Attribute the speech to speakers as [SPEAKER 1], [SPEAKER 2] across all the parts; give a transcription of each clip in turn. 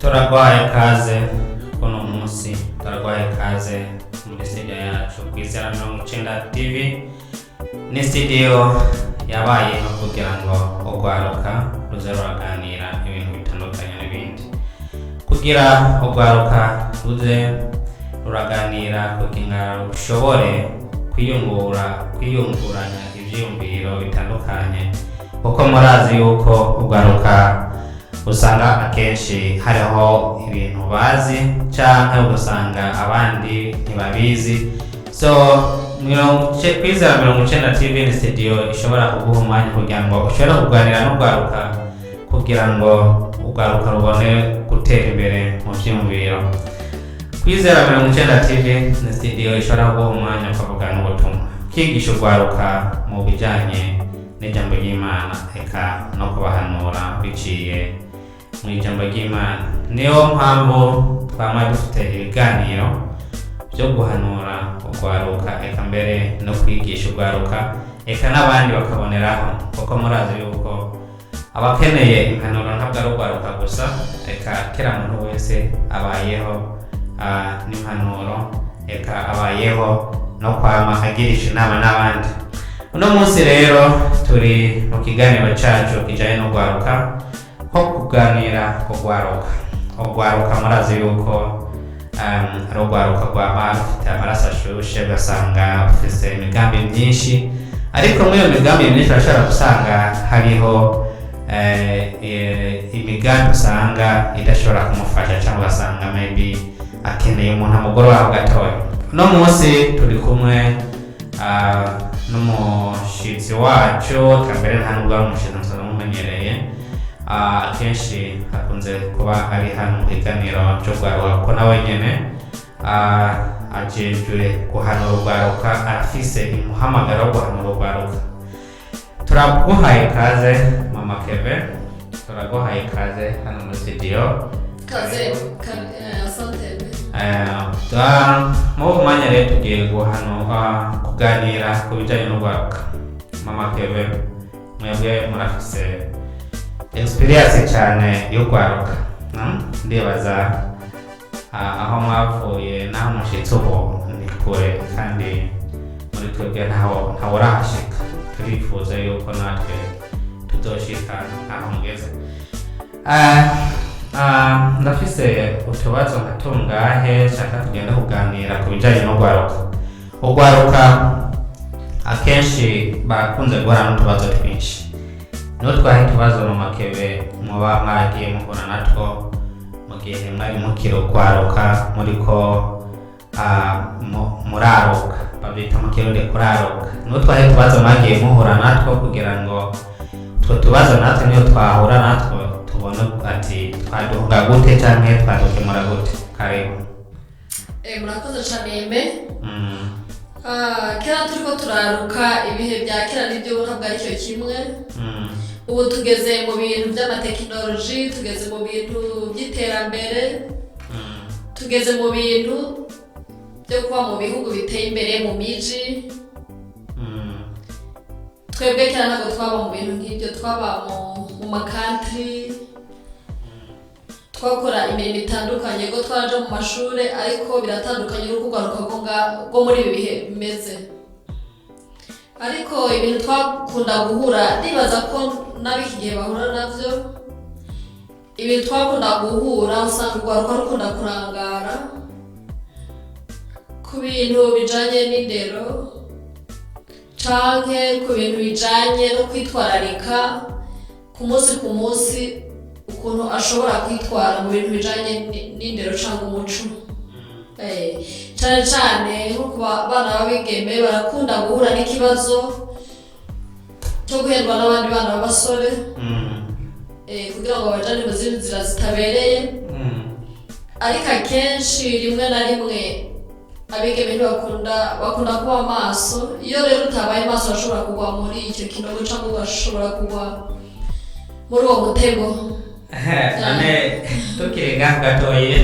[SPEAKER 1] Turagwaye kaze kuno munsi, turagwaye kaze muri studio yacu Kwizera 90 TV. Ni studio yabaye no kugira ngo ugwaruka ruze ruraganira ibintu bitandukanye n'ibindi, kugira ugwaruka ruze ruraganira kugira rushobore kwiyunguranya ivyiyumviro bitandukanye, kuko murazi yuko ugwaruka usanga akenshi hariho ibintu bazi canke ugasanga abandi ntibabizi. So Kwizera 90 TV ni studio ishobora kuguha umwanya kugira ngo ushobore kuganira n'ugwaruka kugira ngo ugwaruka rubone gutera imbere mu vyiyumviro. Kwizera 90 TV ni studio ishobora kuguha umwanya ukavugana n'ubutumwa, ukigisha ugwaruka mu bijanye n'ijambo ry'Imana eka no kubahanura biciye mu ijambo ry'Imana. Niyo mpamvu twama dufite ibiganiro byo guhanura ugwaruka eka mbere no kwigisha ugwaruka eka n'abandi bakaboneraho, kuko murazi yuko abakeneye impanuro ntabwo ari ugwaruka gusa, eka kila muntu wese abayeho n'impanuro eka abayeho no kwama agirisha inama n'abandi. Uno munsi rero turi mu kiganiro cacu kijanye n'ugwaruka, nko kuganira ugwaruka murazi yuko ari ugwaruka rwama rufite amaraso ashushe, ugasanga ufise imigambi myinshi, ariko muri iyo migambi myinshi urashobora gusanga hariho imigambi usanga idashobora kumufasha, cyangwa ugasanga maybe akeneye umuntu amugororaho gatoya. Uno munsi turi kumwe n'umushitsi wacu, kambere nta nubwo ari umushitsi musanzwe mumenyereye, akenshi hakunze kuba ari hano mu kiganiro cy'ugwaruka, kuko nawe nyene ajejwe guhanura ugwaruka, afise umuhamagaro wo guhanura ugwaruka. Turaguhaye kaze Mama Keve, turaguhaye kaze hano muri studio.
[SPEAKER 2] Kaze, asante.
[SPEAKER 1] Mu mwanya rero tugiye kuganira ku bijanye n'ugwaruka. Mama Keve, mwebwe murafise experience cyane y'ugwaruka, ndibaza aho mwavuye naho mushitse ubu ni kure, kandi muri twebwe ntaho urahashika. Turifuza yuko natwe tuzoshika aho mugeze. Ndafise utubazo nkatungahe shaka tugenda kuganira ku bijanye n'ugwaruka. Ugwaruka akenshi bakunze guhura n'utubazo twinshi, n'utwahe tubazo Mama Keve muba mwaragiye muhura natwo mu gihe mwari mukiri ugwaruka, muriko muraruka, babyita mu kirundi kuraruka. N'utwahe tubazo mwagiye muhura natwo kugira ngo utwo tubazo natwe niyo twahura natwo tubone ati twaduhunga gute canke twadukemura gute. Karibu.
[SPEAKER 2] Murakoze cyane Yeme. Kera turiko turaruka, ibihe bya kera n'ibyo ntabwo ari cyo kimwe. Ubu tugeze mu bintu by'amatekinoloji, tugeze mu bintu by'iterambere, tugeze mu bintu byo kuba mu bihugu biteye imbere mu miji. Twebwe kera ntabwo twaba mu bintu nk'ibyo, twaba mu makantri, twakora imirimo itandukanye, ngo twaraje mu mashuri, ariko biratandukanye n'urugwaruka rwo muri ibi bihe bimeze. Ariko ibintu twakunda guhura, ndibaza ko n'abiki gihe bahura navyo, ibintu twakunda guhura usanga urwaruka rukunda kurangara ku bintu bijanye n'indero, canke ku bintu bijanye no kwitwararika ku munsi ukuntu ashobora kwitwara mu bintu bijanye n'indero canke umuco. Cane cane nko ku bana b'abigeme barakunda guhura n'ikibazo cyo guhendwa n'abandi bana b'abasore kugira ngo bajane mu zindi nzira zitabereye. Ariko akenshi rimwe na rimwe abigeme bakunda kuba maso. Iyo rero utabaye maso urashobora kugwa muri icyo kinogo cyangwa ugashobora kugwa muri uwo mutego.
[SPEAKER 1] Tukiri gatoye,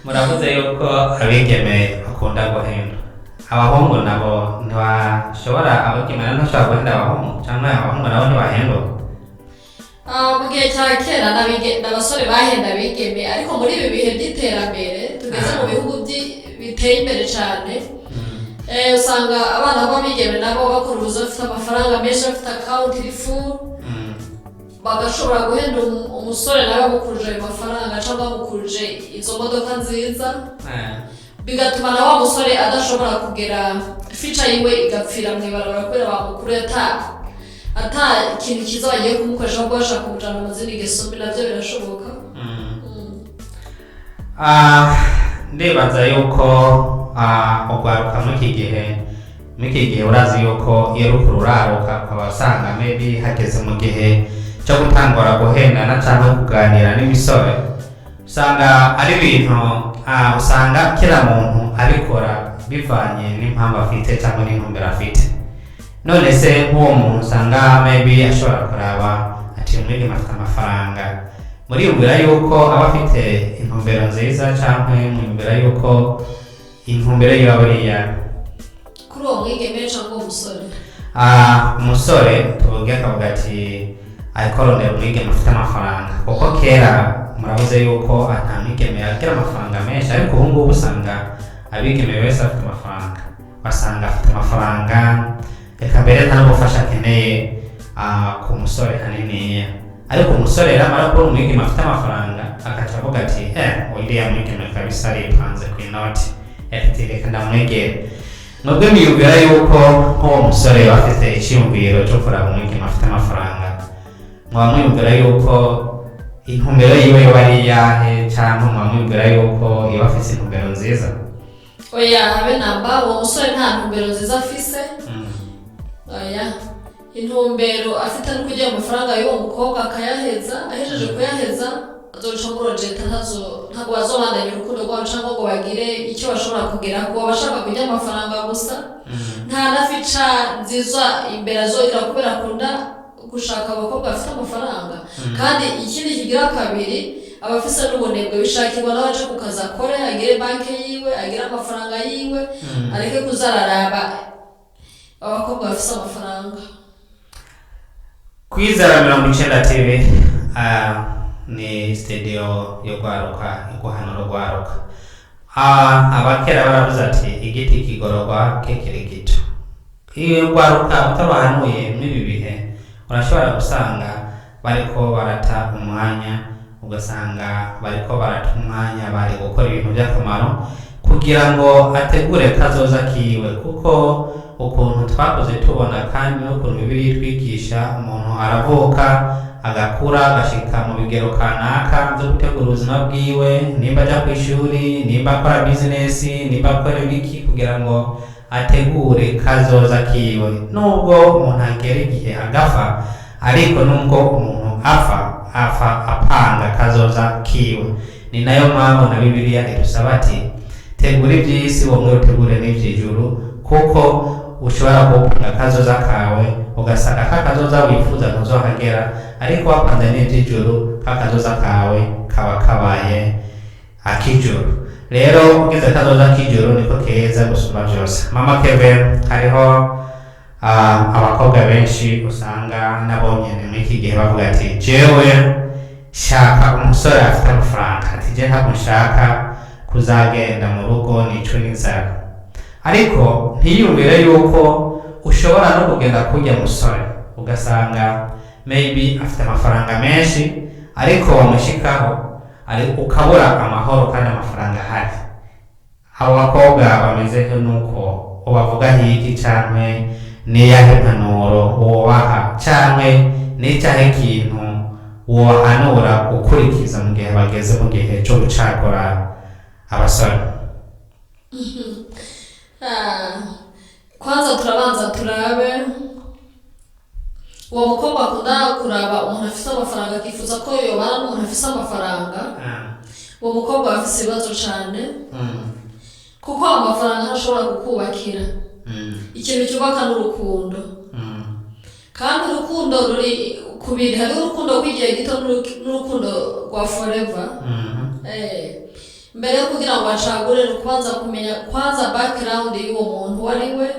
[SPEAKER 1] muravuze yuko abigeme bakunda guhendwa, abahungu nabo ntibashobora, abigeme ntibashobora guhenda abahungu, cyangwa abahungu nabo ntibahendwa?
[SPEAKER 2] mu gihe cya kera n'abasore bahenda bigeme, ariko muri ibi bihe by'iterambere tugeze mu bihugu biteye imbere cyane, usanga abana b'abigeme nabo bakora ubuzi bafite amafaranga menshi, bafite account iri full, bagashobora guhenda umusore nawe amukuruje ayo mafaranga cyangwa amukuruje izo modoka nziza, bigatuma na wa musore adashobora kugera fica yiwe igapfira mu ibarabara kubera bamukuruye ata ikintu cyiza bagiye kumukoresha ahubwo bashaka kumujyana mu zindi ngeso mbi, nabyo birashoboka.
[SPEAKER 1] ndibaza yuko ugwaruka muri iki gihe urazi yuko iyo uriko ruraruka ukaba usanga maybe hageze mu gihe cyo gutangura guhendana cyangwa kuganira n'imisore, usanga ari ibintu usanga kila muntu abikora bivanye n'impamvu afite cyangwa n'intumbero afite. None se nk'uwo muntu usanga maybe ashobora kuraba ati umwigeme afite amafaranga, muriyumvira yuko aba afite intumbero nziza cyangwa muriyumvira yuko intumbero yiwe buriya
[SPEAKER 2] kuri uwo mwigeme cyangwa umusore?
[SPEAKER 1] Umusore tuvuge akavuga ati ariko rondera umwigeme afite amafaranga, kuko kera murabuze yuko nta mwigeme yagira amafaranga menshi, ariko ubu ngubu usanga abigeme wese afite amafaranga, basanga afite amafaranga, reka mbere nta n'ubufasha akeneye ku musore haniniya. Ariko umusore rero amara kubona umwigeme afite amafaranga agaca avuga ati uriya mwigeme kabisa aripanze ku inoti, ati reka ndamwegere. Mwebwe mwiyumvira yuko nk'uwo musore afite icyiyumviro cyo kuraba umwigeme afite amafaranga, mwaba mwiyumvira yuko intumbero yiwe yoba ari iyahe, cyangwa mwaba mwiyumvira yuko yoba afite intumbero nziza?
[SPEAKER 2] Oya, habe namba, uwo musore nta ntumbero nziza afise. Oya, intumbero afite no kugira amafaranga y'uwo mukobwa akayaheza, ahejeje kuyaheza azoca muri rojeta, ntabwo bazobandanya urukundo rwabo cyangwa ngo bagire icyo bashobora kugera kuba bashaka kujya amafaranga gusa. Nta na fica nziza imbere azogira kubera akunda gushaka abakobwa bafite amafaranga. Kandi ikindi kigira kabiri, abafise n'ubunebwe bishakirwa n'abaje ku kazi akore, agire banki yiwe, agire amafaranga yiwe, areke kuzararaba abakobwa bafise amafaranga.
[SPEAKER 1] Kwizera 90 TV ni studio yo gwaruka iguhanura gwaruka. Abakera baravuze ati igiti kigororwa kekere gito. Iyo gwaruka utabahanuye muri bihe urashobora gusanga bariko barata umwanya, ugasanga bariko barata umwanya bari gukora ibintu by'akamaro kugira ngo ategure kazoza kiwe, kuko ukuntu twakoze tubona kandi n'ukuntu Bibiliya twigisha, umuntu aravuka agakura agashika mu bigero kanaka byo gutegura ubuzima bwiwe, nimba ajya ku ishuri, nimba akora business, nimba akora ibiki, kugira ngo ategure kazoza kiwe. Nubwo umuntu agera igihe agafa, ariko nubwo umuntu apfa apanga kazoza kiwe. Ni nayo mpamvu na Bibiliya idusaba ati tegura iby'isi wowe utegure n'iby'ijuru, kuko ushobora gupanga kazoza kawe ugasanga kazoza wifuza ntuzohagera, ariko wapanze n'iby'ijuru kazoza kawe kaba kabaye akijuru. Rero ugeze kazoza k'ijuru niko keza gusumba byose. Mama Kevin, hariho abakobwa benshi usanga nabonye muri iki gihe bavuga ati jewe shaka umusore afite amafaranga, ati je ntabwo nshaka kuzagenda mu rugo nicwe n'inzara. Ariko ntiyumvire yuko ushobora no kugenda kujya musore ugasanga maybe afite amafaranga menshi, ariko wamushikaho ariko ukabura amahoro kandi amafaranga ahari. Abo bakobwa bameze nuko ubavuga hiki cyane niyahe mpanuro wobaha cyane n'icyahe kintu wohanura gukurikiza mu gihe bageze mu gihe cyo gucagura abasore?
[SPEAKER 2] Kwanza turabanza turabe uwo mukobwa akunda kuraba umuntu afite amafaranga akifuza ko yobana n'umuntu afite amafaranga. Uwo mukobwa afite ibibazo cyane, kuko amafaranga ntashobora kukubakira. Ikintu cyubaka n'urukundo, kandi urukundo ruri kubiri, hari urukundo rw'igihe gito n'urukundo rwa forever. Mbere yo kugira ngo acagure kubanza kumenya kwanza background y'uwo muntu wari we,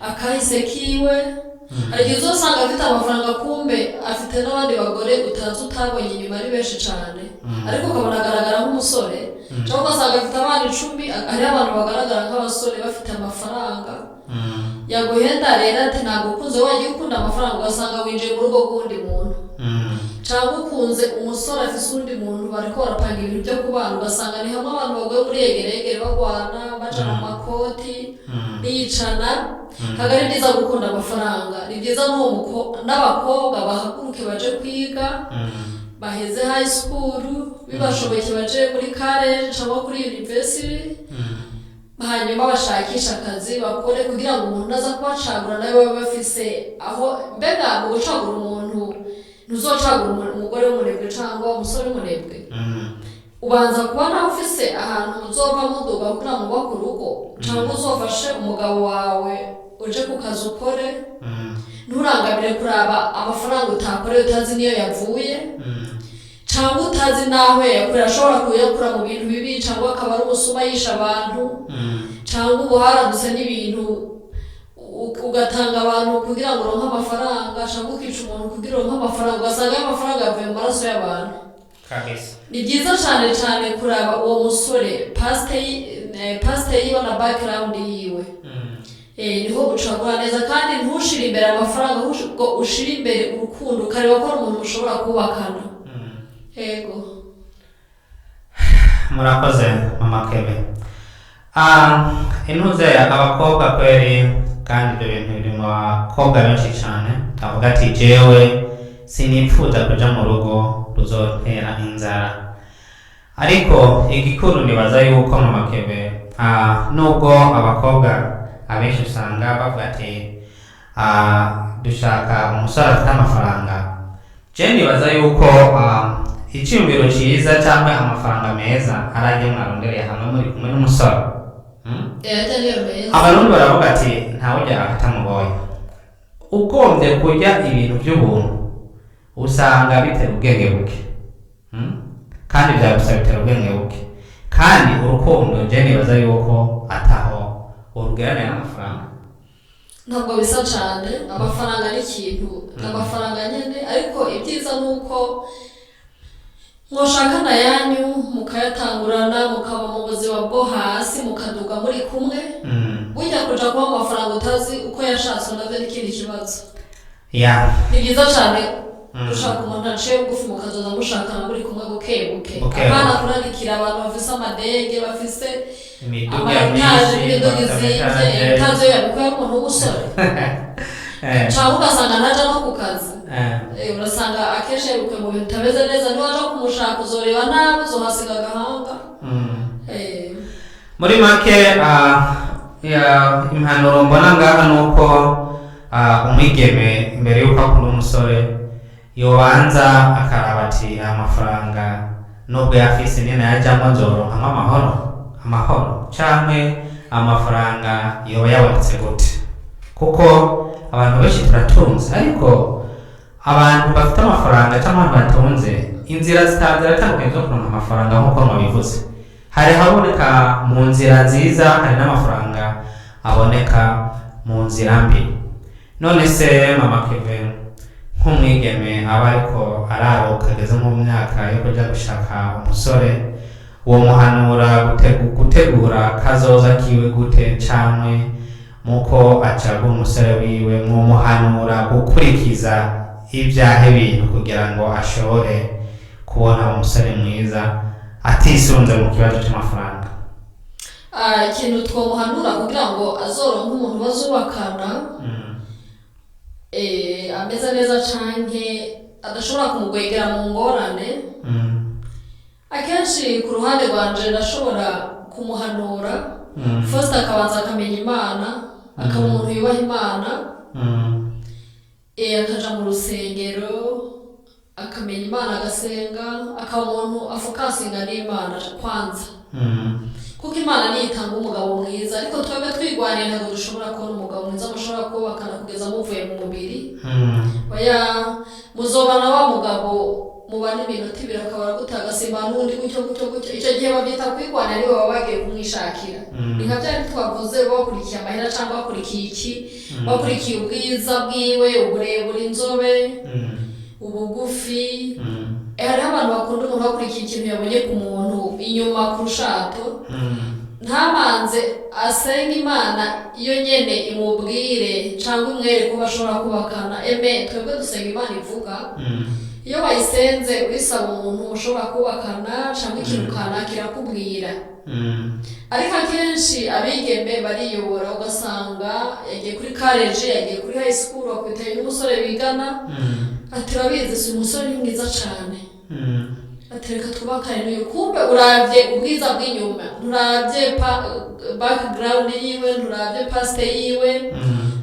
[SPEAKER 2] akahise kiwe, hari igihe uzosanga afite amafaranga kumbe afite n'abandi bagore utazi utabonye inyuma ari benshi cyane ariko ukabona agaragara nk'umusore cyangwa ugasanga afite abana 10 hariho abantu bagaragara nk'abasore bafite amafaranga yaguhenda rero ati ntabwo ukunze wagiye ukunda amafaranga ugasanga winjiye mu rugo rw'undi muntu cyangwa ukunze umusore afise undi muntu bariko barapanga ibintu byo kubana ugasanga ni hamwe abantu baguye muri yegeregere bagwana bacana amakoti bicana kagari byiza gukunda amafaranga ni byiza n'abakobwa bahaguruke baje kwiga baheze high school bibashobokeye baje muri college cyangwa kuri university hanyuma bashakisha akazi bakore kugira ngo umuntu aza kubacagura nawe babe bafise aho mbega mu gucagura umuntu ntuzocagura umugore w'umunebwe cyangwa umusore w'umunebwe ubanza kuba nawe ufise ahantu uzova muduga kugira ngo ubake urugo cyangwa uzofashe umugabo wawe uje ku kazi ukore nturangamire kuraba amafaranga utakoreye utazi niyo yavuye cyangwa utazi naho yakorera ashobora kuyakura mu bintu bibi cyangwa akaba ari umusuma yisha abantu cyangwa ubuharadutse n'ibintu ugatanga abantu kugira ngo uronke amafaranga cyangwa ukica umuntu kugira uronke amafaranga ugasanga ayo mafaranga yavuye mu maraso y'abantu ni byiza cyane cyane kuraba uwo musore pasite yiwe na background yiwe niho gucagura neza kandi ntushire imbere amafaranga ahubwo ushire imbere urukundo ukareba ko ari umuntu ushobora kubakana yego
[SPEAKER 1] murakoze mama Kebe intuze abakobwa kweri kandi ibyo bintu biri mu bakobwa benshi cyane avuga ati jewe sinipfuza kuja mu rugo ruzontera inzara ariko igikuru nibaza yuko mama Kebe nubwo abakobwa abenshi usanga bavuga ati dushaka umusore afite amafaranga je nibaza yuko icyumviro cyiza cyangwa amafaranga meza arajye mwarondereye hamwe muri kumwe n'umusore abarundi baravuga ati ntawujya atamugoye ugombye kurya ibintu by'ubuntu usanga bitera ubwenge buke kandi byagusaba bitera ubwenge buke kandi urukundo je nibaza yuko ataho urugirane n'amafaranga
[SPEAKER 2] ntabwo bisa cyane amafaranga ni ikintu amafaranga nyine ariko ibyiza ni uko mwoshakana yanyu mukayatangurana mukaba mu buzima bwo hasi mukaduga muri kumwe burya kuja kuba amafaranga utazi uko yashatse navyo n'ikindi kibazo ni byiza cyane ushaka umuntu aciye bugufi mukazoza mushakana muri kumwe bukebuke abana kurarikira abantu bafise amadege bafise amayetaje n'imiduga izimvye itazo yabikuye umuntu w'umusore cyangwa ugasanga ntaja no ku kazi urasanga akenshi yabikuye mu bintu bitameze neza niwaja kumushaka uzoreba nabi uzohasiga agahanga
[SPEAKER 1] muri make impanuro mbona ngaha nuko umwigeme imbere y'uko akunda umusore yobanza akaraba ati amafaranga nubwo yafise nina yajyamo nzoronka amahoro canke amafaranga yoba yabonetse gute kuko abantu benshi turatunze ariko abantu bafite amafaranga cyangwa abantu batunze inzira ziratandukanye zo kuronka amafaranga nk'uko mwabivuze hari haboneka mu nzira nziza hari n'amafaranga aboneka mu nzira mbi none se mama Kevin nk'umwigeme aba ariko araruka ageze mu myaka yo kujya gushaka umusore uwo muhanura gutegura kazoza kiwe gute canwe muko acagura umusore wiwe muhanura gukurikiza ibyahe bintu kugira ngo ashobore kubona umusore mwiza atisunze mu kibazo cy'amafaranga
[SPEAKER 2] ikintu twomuhanura kugira ngo azoronke umuntu bazubakana ameze neza canke adashobora kumugwegera mu ngorane akenshi ku ruhande rwanje ndashobora kumuhanura first akabanza akamenya Imana akaba umuntu yubaha Imana akaja mu rusengero akamenya Imana agasenga akaba umuntu afokasinga n'Imana kwanza kuko Imana niyo itanga umugabo mwiza ariko twebwe twigwaniye ntabwo dushobora kubona umugabo mwiza mushobora kubakana kugeza muvuye mu mubiri oya muzobana wa mugabo mubana iminota ibiri akaba gutagasimba n'undi gutyo icyo gihe babyita kwigwana aribo baba bagiye kumwishakira. Ni nka bya twavuze bakurikiye amahera cyangwa bakurikiye iki, bakurikiye ubwiza bwiwe, uburebure, inzobe, ubugufi. Hariho abantu bakunda umuntu bakurikiye ikintu yabonye ku muntu inyuma ku rushato, ntamanze asenga Imana iyo nyene imubwire cyangwa umwere ko bashobora kubakana. Twebwe dusenga Imana ivuga, iyo wayisenze wisaba umuntu ushobora kubakana cyangwa ikintu kanaka kirakubwira. Ariko akenshi abigeme bariyobora, ugasanga yagiye kuri college, yagiye kuri high school, bakwitaye n'umusore bigana, ati urabizi si umusore ni mwiza cyane, ati reka twubakane n'uyu. Kumbe uravye ubwiza bw'inyuma, nturavye background yiwe, nturavye past yiwe,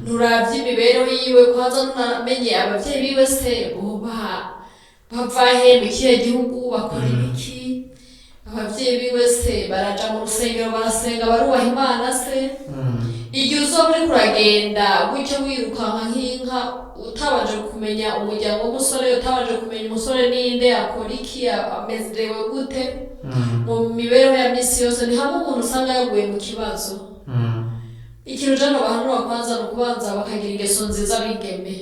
[SPEAKER 2] nturavye imibereho yiwe, kwanza ntunamenye abavyeyi biwe se bava he, mu kihe gihugu, bakora ibiki, abavyeyi biwe se baraja mu rusengero barasenga, barubaha Imana se. Igihe uzoba uriko uragenda gutyo wirukanka nk'inka utabanje kumenya umuryango w'umusore, utabanje kumenya umusore ninde, akora iki, amerewe gute mu mibereho ya misi yose, ni hamwe umuntu usanga yaguye mu kibazo. Ikintu jana bahanura kwanza ni ukubanza bakagira ingeso nziza bigeme.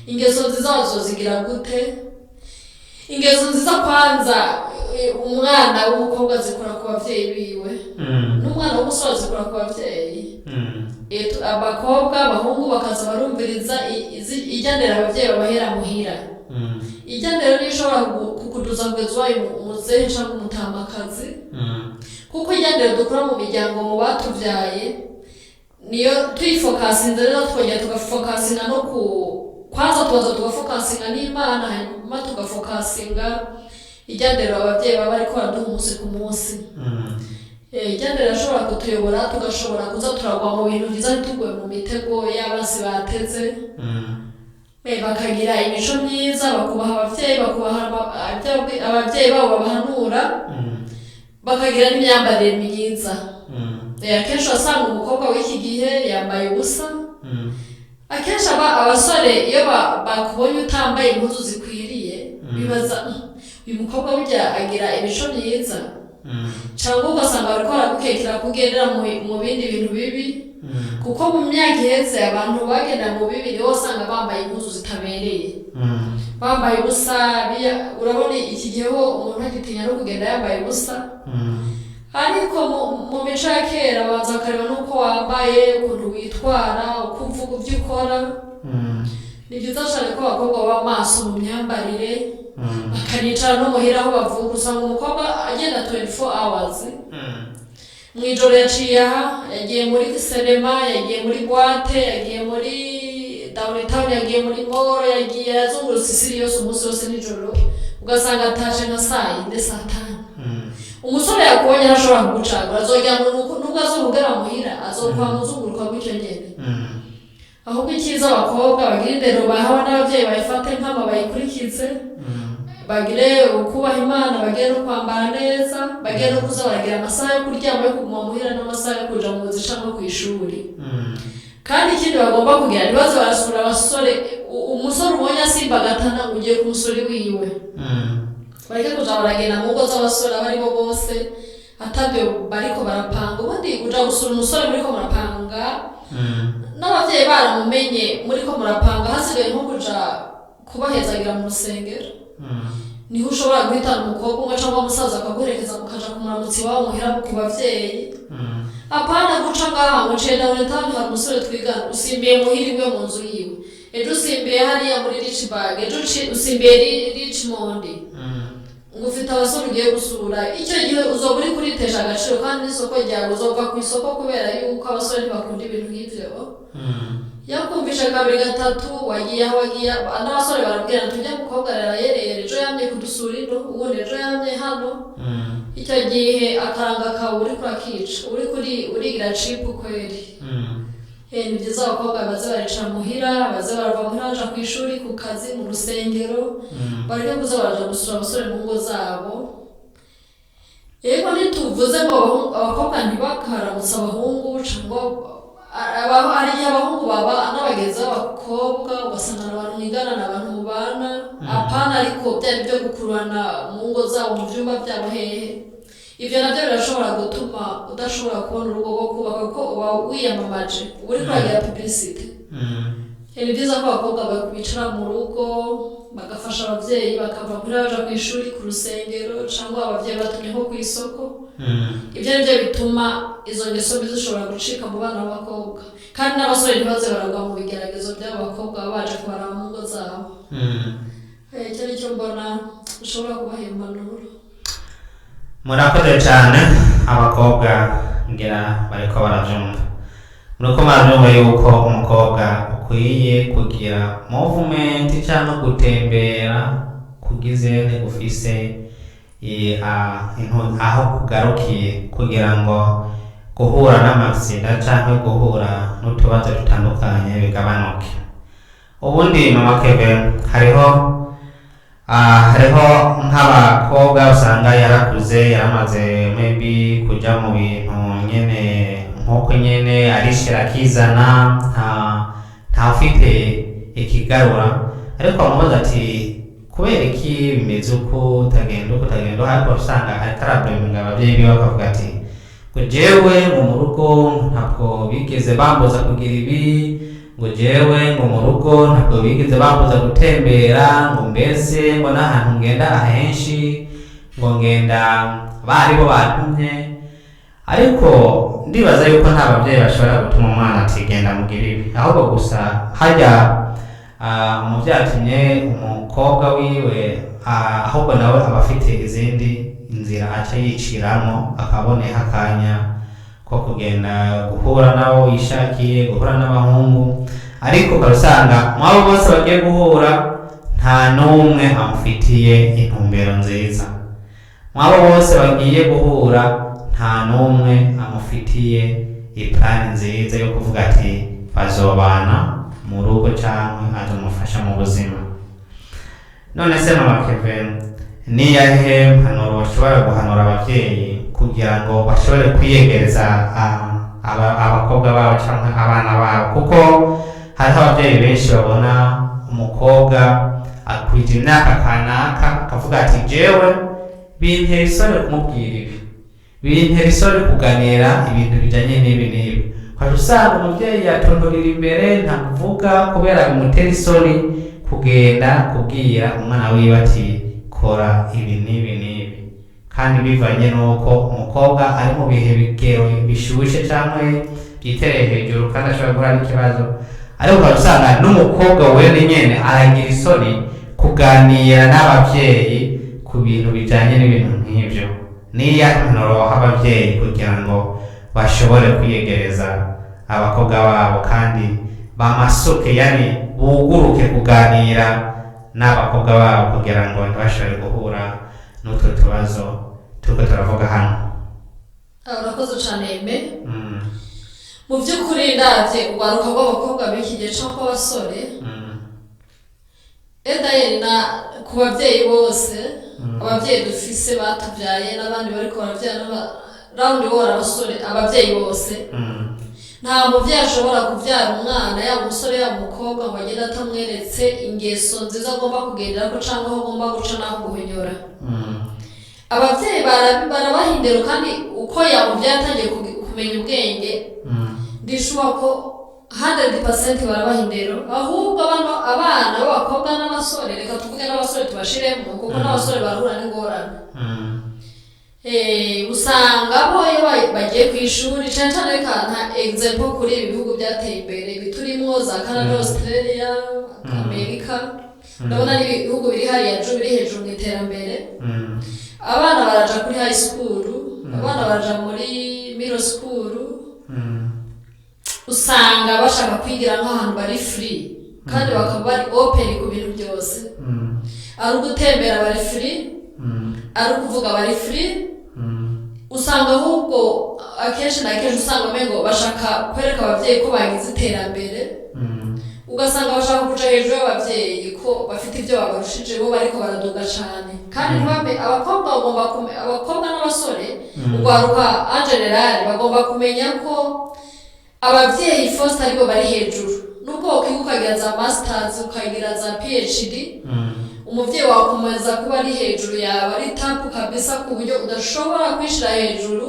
[SPEAKER 2] Ingeso nziza bazozigira gute? Ingeso nziza kwanza, umwana w'umukobwa zikora ku bavyeyi biwe, n'umwana w'umusore zikora ku bavyeyi. Abakobwa abahungu bakaza barumviriza ijyanira abavyeyi babahera muhira. Ijyanira nishobora kukuduza kugeza wayo umuzehe cyangwa umutamakazi, kuko ijyanira dukora mu miryango mu batuvyaye niyo tuyifokasinze. Rero twongera tugafokasinga no kwanza tubaza tugafokasinga n'Imana, hanyuma tugafokasinga ijyanira abavyeyi baba bariko baraduha umunsi ku munsi. Ijyanira ashobora kutuyobora, tugashobora kuza turagwa mu bintu byiza ntituguye mu mitego y'abasi bateze. Bakagira imico myiza, bakubaha abavyeyi, bakubaha abavyeyi babo babahanura, bakagira n'imyambarire myiza. Akenshi wasanga umukobwa w'iki gihe yambaye ubusa. Akenshi abasore iyo bakubonye utambaye impuzu zikwiriye bibaza uyu mukobwa burya agira imico myiza, cyangwa ugasanga bariko baragukekera kugendera mu bindi bintu bibi. Kuko mu myaka iheze abantu bagenda mu bibi nibo wasanga bambaye impuzu zitabereye, bambaye ubusa. Urabona iki gihe ho umuntu agitinya no kugenda yambaye ubusa. Ariko mu mico ya kera babanza bakareba n'uko wambaye, ukuntu witwara, uko uvuga ibyo ukora. Ni byiza cyane ko abakobwa baba maso mu myambarire, bakanicara no muhira aho bavuga. Usanga umukobwa agenda 24 hours, mu ijoro yaciye aha, yagiye muri cinema, yagiye muri boîte, yagiye muri downtown, yagiye muri mall, yagiye yazungurutse isi yose umunsi wose nijoro, ugasanga ataje nka saa 4 saa 5. Umusore yakubonye arashobora kugucagura, azojya nubwo azokugera muhira, azokwa muzunguruka gutyo nyene. Ahubwo icyiza abakobwa bagira indero bahawe n'abavyeyi, bayifate nk'ama bayikurikize, bagire ukubaha Imana, bagire no kwambara neza, bagire no kuza baragira amasaha yo kuryama yo kuguma muhira n'amasaha yo kuja mu buzi canke kw'ishuri. Kandi ikindi bagomba kugira ntibaze barasura abasore. Umusore ubonye asimbagatana ngo ugiye ku musore wiwe, bareke kuja baragenda mu ngo z'abasore abo aribo bose atabyo bariko barapanga. Ubundi uja gusura umusore muriko murapanga, n'abavyeyi baramumenye muriko murapanga, hasigaye nko kuja kubahezagira mu rusengero. Niho ushobora guhitana umukobwa umwe cyangwa umusaza akaguherekeza mukaja kumuramutsi wawe muhira ku bavyeyi. Apana guca ngaha ngo cenda uretaho hari umusore twigana, usimbiye muhira iwe mu nzu yiwe, ejo usimbiye hariya muri Richburg, ejo usimbiye Richmond, ngo ufite abasore ugiye gusura. Icyo gihe uzoba uri kuritesha agaciro, kandi n'isoko ryawe uzova ku isoko kubera yuko abasore ntibakunda ibintu nk'ivyo. Yakumvisha kabiri gatatu, wagiye aho wagiye, n'abasore barabwira tujya mukobwa yarayereye, ejo yamye kudusura ino, ubundi ejo yamye hano. Icyo gihe akaranga kawe uri kurakica, urigira chip kweli. Ni byiza abakobwa baze baricara muhira, baze barava muhira baja ku ishuri, ku kazi, mu rusengero, bareke kuza baraja gusura abasore mu ngo zabo. Yego ntituvuze ngo abakobwa ntibakaramutse abahungu cyangwa hari igihe abahungu baba n'abagenzi b'abakobwa ugasanga abantu mwigana n'abantu mubana apana ariko byari byo gukurana mu ngo zabo mu byumba byabo hehe. Ibyo nabyo birashobora gutuma udashobora kubona urugo rwo kubaka kuko uba wiyamamaje uba uri kuragira publicity. Ni byiza ko abakobwa bicara mu rugo bagafasha ababyeyi bakava kuri baja ku ishuri ku rusengero cyangwa ababyeyi batumye nko ku isoko. Ibyo ni byo bituma izo ngeso mbi zishobora gucika mu bana b'abakobwa kandi n'abasore ntibaze baragwa mu bigeragezo by'abakobwa baje kubara mu ngo zabo. Icyo ni cyo mbona ushobora kubaha impanuro.
[SPEAKER 1] Murakoze cyane abakobwa ngira bariko barabyumva. Muriko murabyumva yuko umukobwa ukwiye kugira movement cyangwa gutembera kugize ufise aho kugarukiye kugira ngo guhura n'amasida cyangwa guhura n'utubazo dutandukanye bigabanuke. Ubundi Mama Kevin hariho nk'abakobwa usanga yarakuze yaramaze maybe kuja mu bintu nyene nk'uko nyene arishira akizana nta ufite ikigarura ariko bamubaza ati kubera iki bimeze uko utagenda ariko usanga atarabureminga ababyeyi biwe bakavuga ati ngo jewe ngo mu rugo ntabwo bigeze bambuza kugira ibi ngo jewe ngo mu rugo ntabwo bigeze bambuza gutembera ngo mbese ngo n'ahantu ngenda ahenshi ngo ngenda baribo bantumye. Ariko ndibaza yuko nta babyeyi bashobora gutuma umwana ati genda mugira ibi ahubwo gusa hajya umubyeyi atumye umukobwa wiwe ahubwo nawe aba afite izindi inzira aca yiciramo akaboneho akanya ko kugenda guhura nabo yishakiye guhura n'abahungu. Ariko ukarusanga mwabo bose bagiye guhura nta n'umwe amufitiye intumbero nziza, mwabo bose bagiye guhura nta n'umwe amufitiye iplani nziza yo kuvuga ati bazobana mu rugo cyangwa azamufasha mu buzima. None se Mama Kevin ni yahe mpanuro bashobora guhanura ababyeyi kugira ngo bashobore kwiyegereza abakobwa babo cyangwa abana babo? Kuko hariho ababyeyi benshi babona umukobwa akwita imyaka kanaka akavuga ati jewe bintera isoni kumubwira ibi, bintera isoni kuganira ibintu bijanye n'ibi n'ibi. Kwaje usanga umubyeyi yatondorera imbere ntakuvuga kubera bimutera isoni kugenda kubwira umwana wiwe ati kora ibi n'ibi n'ibi, kandi bivanye n'uko umukobwa ari mu bihe bigero bishushe cyangwa byitereye hejuru kandi ashobora guhura n'ikibazo. Ariko usanga n'umukobwa wene nyene aragira isoni kuganira n'ababyeyi ku bintu bijanye n'ibintu nk'ibyo. Niya mpanuro ababyeyi kugira ngo bashobore kwiyegereza abakobwa babo kandi bamasuke yani buguruke kuganira n'abakobwa babo kugira ngo ntibashobore guhura n'utwo tubazo turiko turavuga hano.
[SPEAKER 2] Urakoze cyane Eme. Mu by'ukuri ndavye urwaruka rw'abakobwa b'iki gihe cyangwa abasore edayeri na ku babyeyi bose ababyeyi dufise batubyaye n'abandi bariko baravyara n'abandi abasore ababyeyi bose nta mubyeyi ashobora kubyara umwana yaba umusore yaba umukobwa ngo agende atamweretse ingeso nziza agomba kugenderako cyangwa aho agomba guca n'aho guhonyora. Ababyeyi barabahindera kandi uko yamubyaye atangiye kumenya ubwenge ndishuba ko 100% barabahindera, ahubwo abana b'abakobwa n'abasore reka tuvuge n'abasore tubashiremo kuko n'abasore barahura n'ingorane. Usanga bo bagiye ku ishuri cyane cyane reka nta example kuri ibi bihugu byateye imbere biturimo za Canada, Australia, Amerika, ndabona n'ibihugu biri hariya biri hejuru mu iterambere. Abana baraja kuri high school, abana baraja muri middle school, usanga bashaka kwigira nk'ahantu bari free kandi bakaba bari open ku bintu byose. Ari ugutembera bari free, ari ukuvuga bari free. Usanga ahubwo akenshi na kenshi usanga mengo bashaka kwereka ababyeyi ko bagize iterambere, ugasanga bashaka kuja hejuru y'ababyeyi ko bafite ibyo babarushije bo bariko baraduga cyane. Kandi ntibambe abakobwa n'abasore urwaruka en general bagomba kumenya ko abavyeyi first aribo bari hejuru nubwo ukwiga ukagira za masters ukagira za PhD umuvyeyi wakomeza kuba ari hejuru yawe ari tapu kabisa ku buryo udashobora kwishira hejuru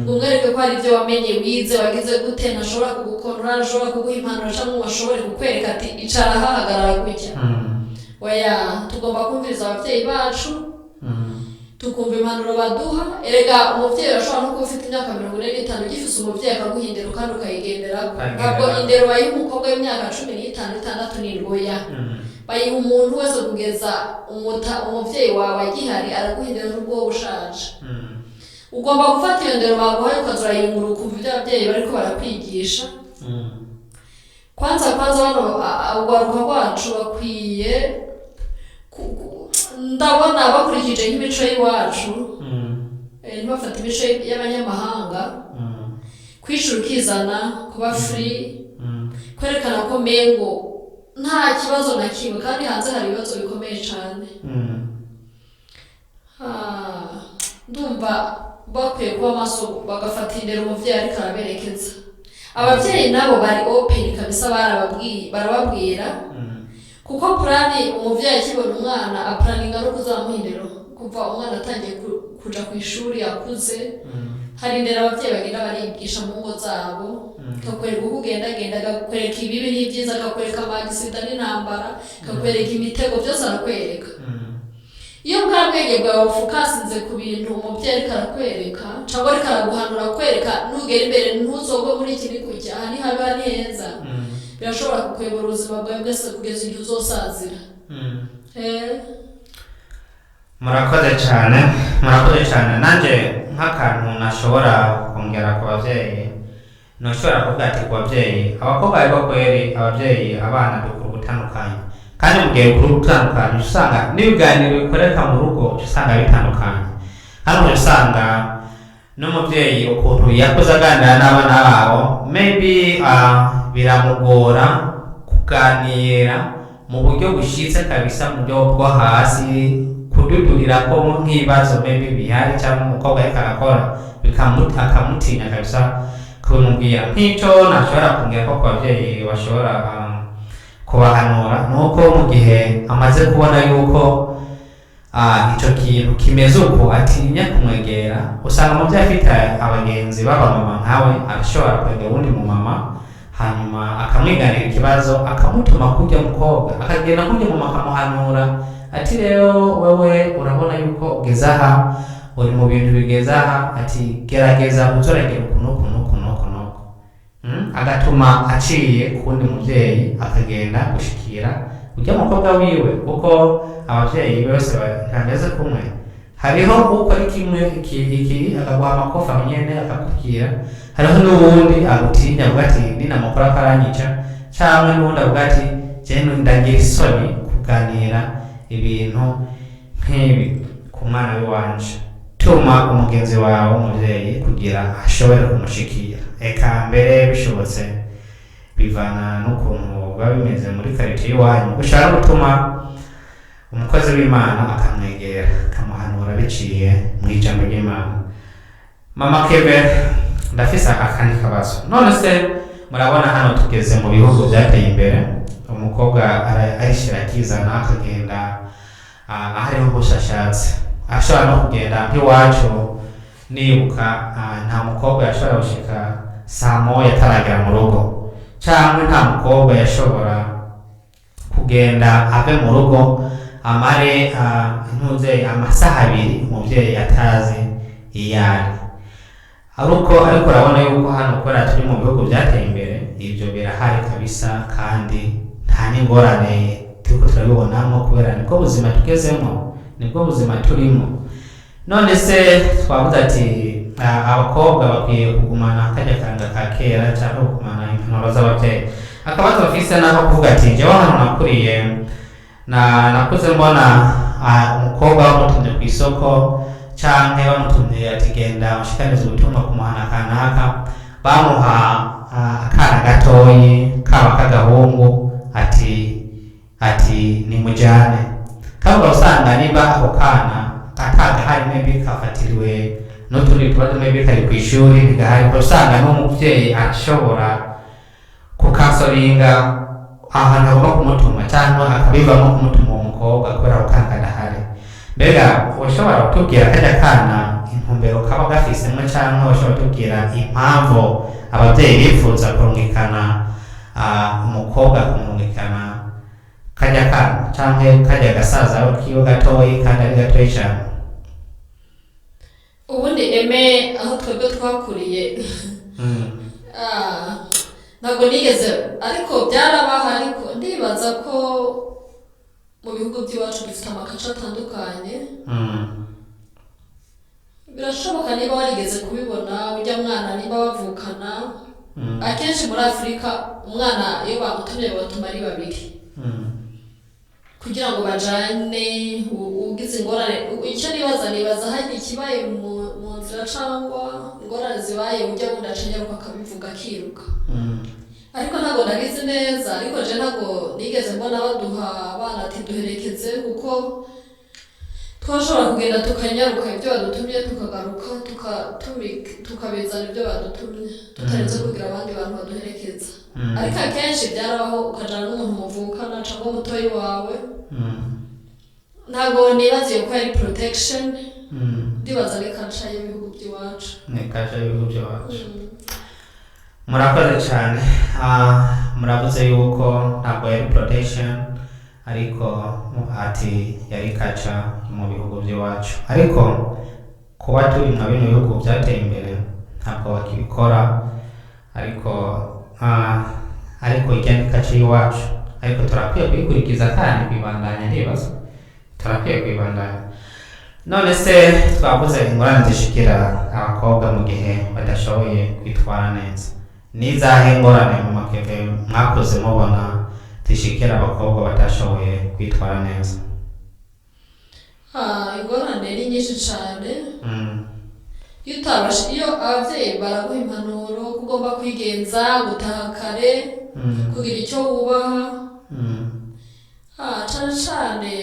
[SPEAKER 2] ngo umwereke ko hari ibyo wamenye wize wagize gute ntashobora kugukonora ntashobora kuguha impanuro cyangwa ashobore kukwereka ati icara hahagarara gutya oya tugomba kumviriza abavyeyi bacu tukumva impanuro baduha erega umuvyeyi ashobora no kuba ufite imyaka 45 ugifise umuvyeyi akaguhindera kandi ukayigenderako ntabwo indero bayiha umukobwa w'imyaka 15-16 n'indwoya bayiha umuntu wese kugeza umuvyeyi wawe agihari araguhindera n'ubwo ushaje ugomba gufata iyo ndero baguhaye ukazurayungura ukumva ibyo abavyeyi bariko barakwigisha kwanza bano urwaruka rwacu bakwiye ndabona bakurikije nk'imico y'iwacu ntibafata imico y'abanyamahanga kwishura ukizana kuba free kwerekana ko mengo nta kibazo na kimwe kandi hanze hari ibibazo bikomeye cyane ndumva bakwiye kuba maso bagafata indero umuvyeyi ariko araberekeza abavyeyi nabo bari open kabisa barababwira kuko plani umuvyeyi akibona umwana aplaninga no kuzamuhindero kuva umwana atangiye kuja ku ishuri akuze hari indero abavyeyi bagenda barigisha mu ngo zabo kakwereka uko ugendagenda kakwereka ibibi n'ibyiza kakwereka amagisida n'intambara kakwereka imitego byose arakwereka iyo bwa bwenge bwawe ufukasinze ku bintu umuvyeyi ariko arakwereka cyangwa ariko araguhanura kwereka ntugere imbere ntuzogwe muri iki nikujya aha ntihaba neza birashobora kukuyobora ubuzima bwawe bwese kugeza igihe uzosazira
[SPEAKER 1] murakoze cyane nanjye nk'akantu nashobora kongera ku bavyeyi nashobora kuvuga ati ku bavyeyi abakobwa ariko kweri abavyeyi abana dukura gutandukanye kandi mu gihe ukuri gutandukanye usanga n'ibiganiro bikoreka mu rugo usanga bitandukanye hano usanga n'umuvyeyi ukuntu yakoze aganira n'abana babo maybe biramugora kuganira mu buryo bushitse kabisa mu buryo bwo hasi kududurira ko nk'ibibazo maybe bihari cyangwa umukobwa ariko arakora akamutinya kabisa kumubwira nk'icyo nashobora kumbwira ko ku bavyeyi bashobora kubahanura nuko mu gihe amaze kubona yuko icyo kintu kimeze uko atinya kumwegera usanga umuvyeyi afite abagenzi b'abamama nkawe arashobora kwegera uwundi mumama hanyuma akamwiganira ikibazo akamutuma kujya mukobwa akagenda kujya mumama akamuhanura ati rero wewe urabona yuko ugeze aha uri mu bintu bigeze aha ati gerageza uzoragera ukuntu agatuma aciye kundi muvyeyi akagenda gushikira ujya mukobwa wiwe kuko abavyeyi bose ntameze kumwe hariho uko iki akaguha amakofa nyene akakubwira hariho n'uwundi agutinya avuga ati ninamukora akaranyica cyangwa n'uwundi avuga ati jeno ndagira isoni kuganira ibintu nk'ibi ku mwana w'iwanje tuma umugenzi wawe umuvyeyi kugira ashobore kumushikira eka mbere bishobotse bivana n'ukuntu biba bimeze muri quartier iwanyu ushaka gutuma umukozi w'Imana akamwegera akamuhanura biciye mu ijambo ry'Imana. Mama Kebe ndafise akandi kabazo none se murabona hano tugeze mu bihugu byateye imbere umukobwa arishira akizana akagenda ahariho hose ashatse ashobora no kugenda nk'iwacu nibuka nta mukobwa yashobora gushika saa moya ataragera mu rugo cyangwa nta mukobwa yashobora kugenda ave mu rugo amare amasaha 2 umuvyeyi atazi iyari ariko urabona yuko hano kubera turi mu bihugu byateye imbere ibyo birahari kabisa kandi nta n'ingorane turiko turabibonamo kubera niko buzima tugezemo nibwo buzima turimo none se twavuze ati abakobwa bakwiye kugumana akajya kanga ka kera cyangwa kugumana impanuro z'ababyeyi akabazo bafise naho kuvuga ati njyewe hano nakuriye nakuze mbona umukobwa bamutumye ku isoko canke bamutumye ati genda ushikanize ubutumwa ku muhana kanaka bamuha akana gatoyi kaba kagahungu ati ni mujane kaba usanga niba ako kana atagahari maybe kafatiriwe n'utundi tuba tumwe bikari ku ishuri ntigahari, usanga n'umubyeyi ashobora kukansoringa ahantu agomba kumutuma cyangwa akabivamo kumutuma umukobwa kubera ko kadahari. Mbega ushobora kutubwira kajya kana intumbero kaba gafisemo, cyangwa ushobora kutubwira impamvu ababyeyi bifuza kurungikana umukobwa kumurungikana kajya kana cyangwa kajya gasaza kiyo gatoyi kandi ari gatoyi cyane?
[SPEAKER 2] Ubundi eme aho twebwe twakuriye ntabwo nigeze, ariko byarabaho, ariko ndibaza ko mu bihugu by'iwacu dufite amakaca atandukanye. Birashoboka niba warigeze kubibona, ujya mwana niba bavukana, akenshi muri Afurika umwana iyo bamutumye batuma ari babiri kugira ngo bajane. Ugize ingorane, icyo nibaza hari ikibaye mu nzira cyangwa ingorane zibaye, ujya wundi acenyeruka akabivuga akiruka. Ariko ntabwo nabizi neza, ariko je ntabwo nigeze mbona baduha abana ati duherekeze, kuko twashobora kugenda tukanyaruka ibyo badutumye tukagaruka tukabizana ibyo badutumye tutarenze kugira abandi bantu baduherekeza. Ariko akenshi byarabaho ukajana n'umuntu muvukana cyangwa umutoyi wawe. Ntabwo nibaziye ko ari protection, ndibaza ni culture y'ibihugu by'iwacu.
[SPEAKER 1] Ni culture y'ibihugu by'iwacu. Murakoze cyane. Muravuze yuko ntabwo yari protection, ariko ati yari culture mu bihugu by'iwacu. Ariko kuba turi mu bino bihugu byateye imbere ntabwo bakibikora, ariko ijyanye culture y'iwacu, ariko turakwiye kuyikurikiza kandi kwibandanya. Ndibaza turakwiye kwibandanya. None se twavuze ingorane zishikira abakobwa mu gihe badashoboye kwitwara neza, nizahe ingorane mu makeve mwakoze mubona zishikira abakobwa batashoboye kwitwara neza?
[SPEAKER 2] Ingorane ni nyinshi cyane. Iyo ababyeyi baraguha impanuro ko ugomba kwigenza, gutaha kare, kugira icyo wubaha, cyane cyane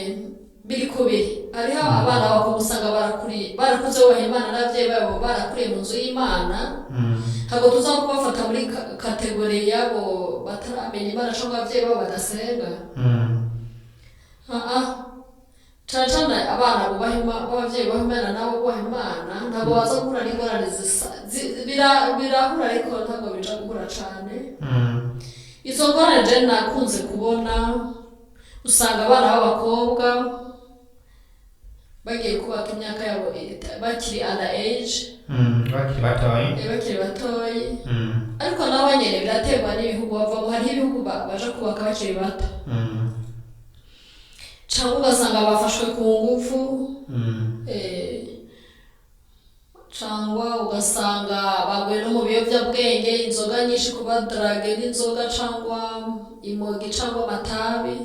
[SPEAKER 2] biri kubiri. Hariho abana bakobwa usanga barakuze bubaha Imana n'ababyeyi babo barakuriye mu nzu y'Imana. Ntabwo tuza kubafata muri kategori yabo bataramenya Imana cyangwa ababyeyi babo badasenga. Cyane cyane abana b'ababyeyi bubaha Imana nabo bubaha Imana ntabwo baza guhura n'ingorane zisa, birahura ariko ntabwo bija guhura cyane. Izo ngorane je nakunze kubona, usanga abana b'abakobwa bagiye kubaka imyaka yabo bakiri under age, bakiri batoyi. Ariko nabo nyene biraterwa n'ibihugu bavamo. Hariho ibihugu baja kubaka bakiri bato, cyangwa ugasanga bafashwe ku ngufu, cyangwa ugasanga baguye no mu biyobyabwenge, inzoga nyinshi, kuba drage n'inzoga cyangwa imogi cyangwa amatabi.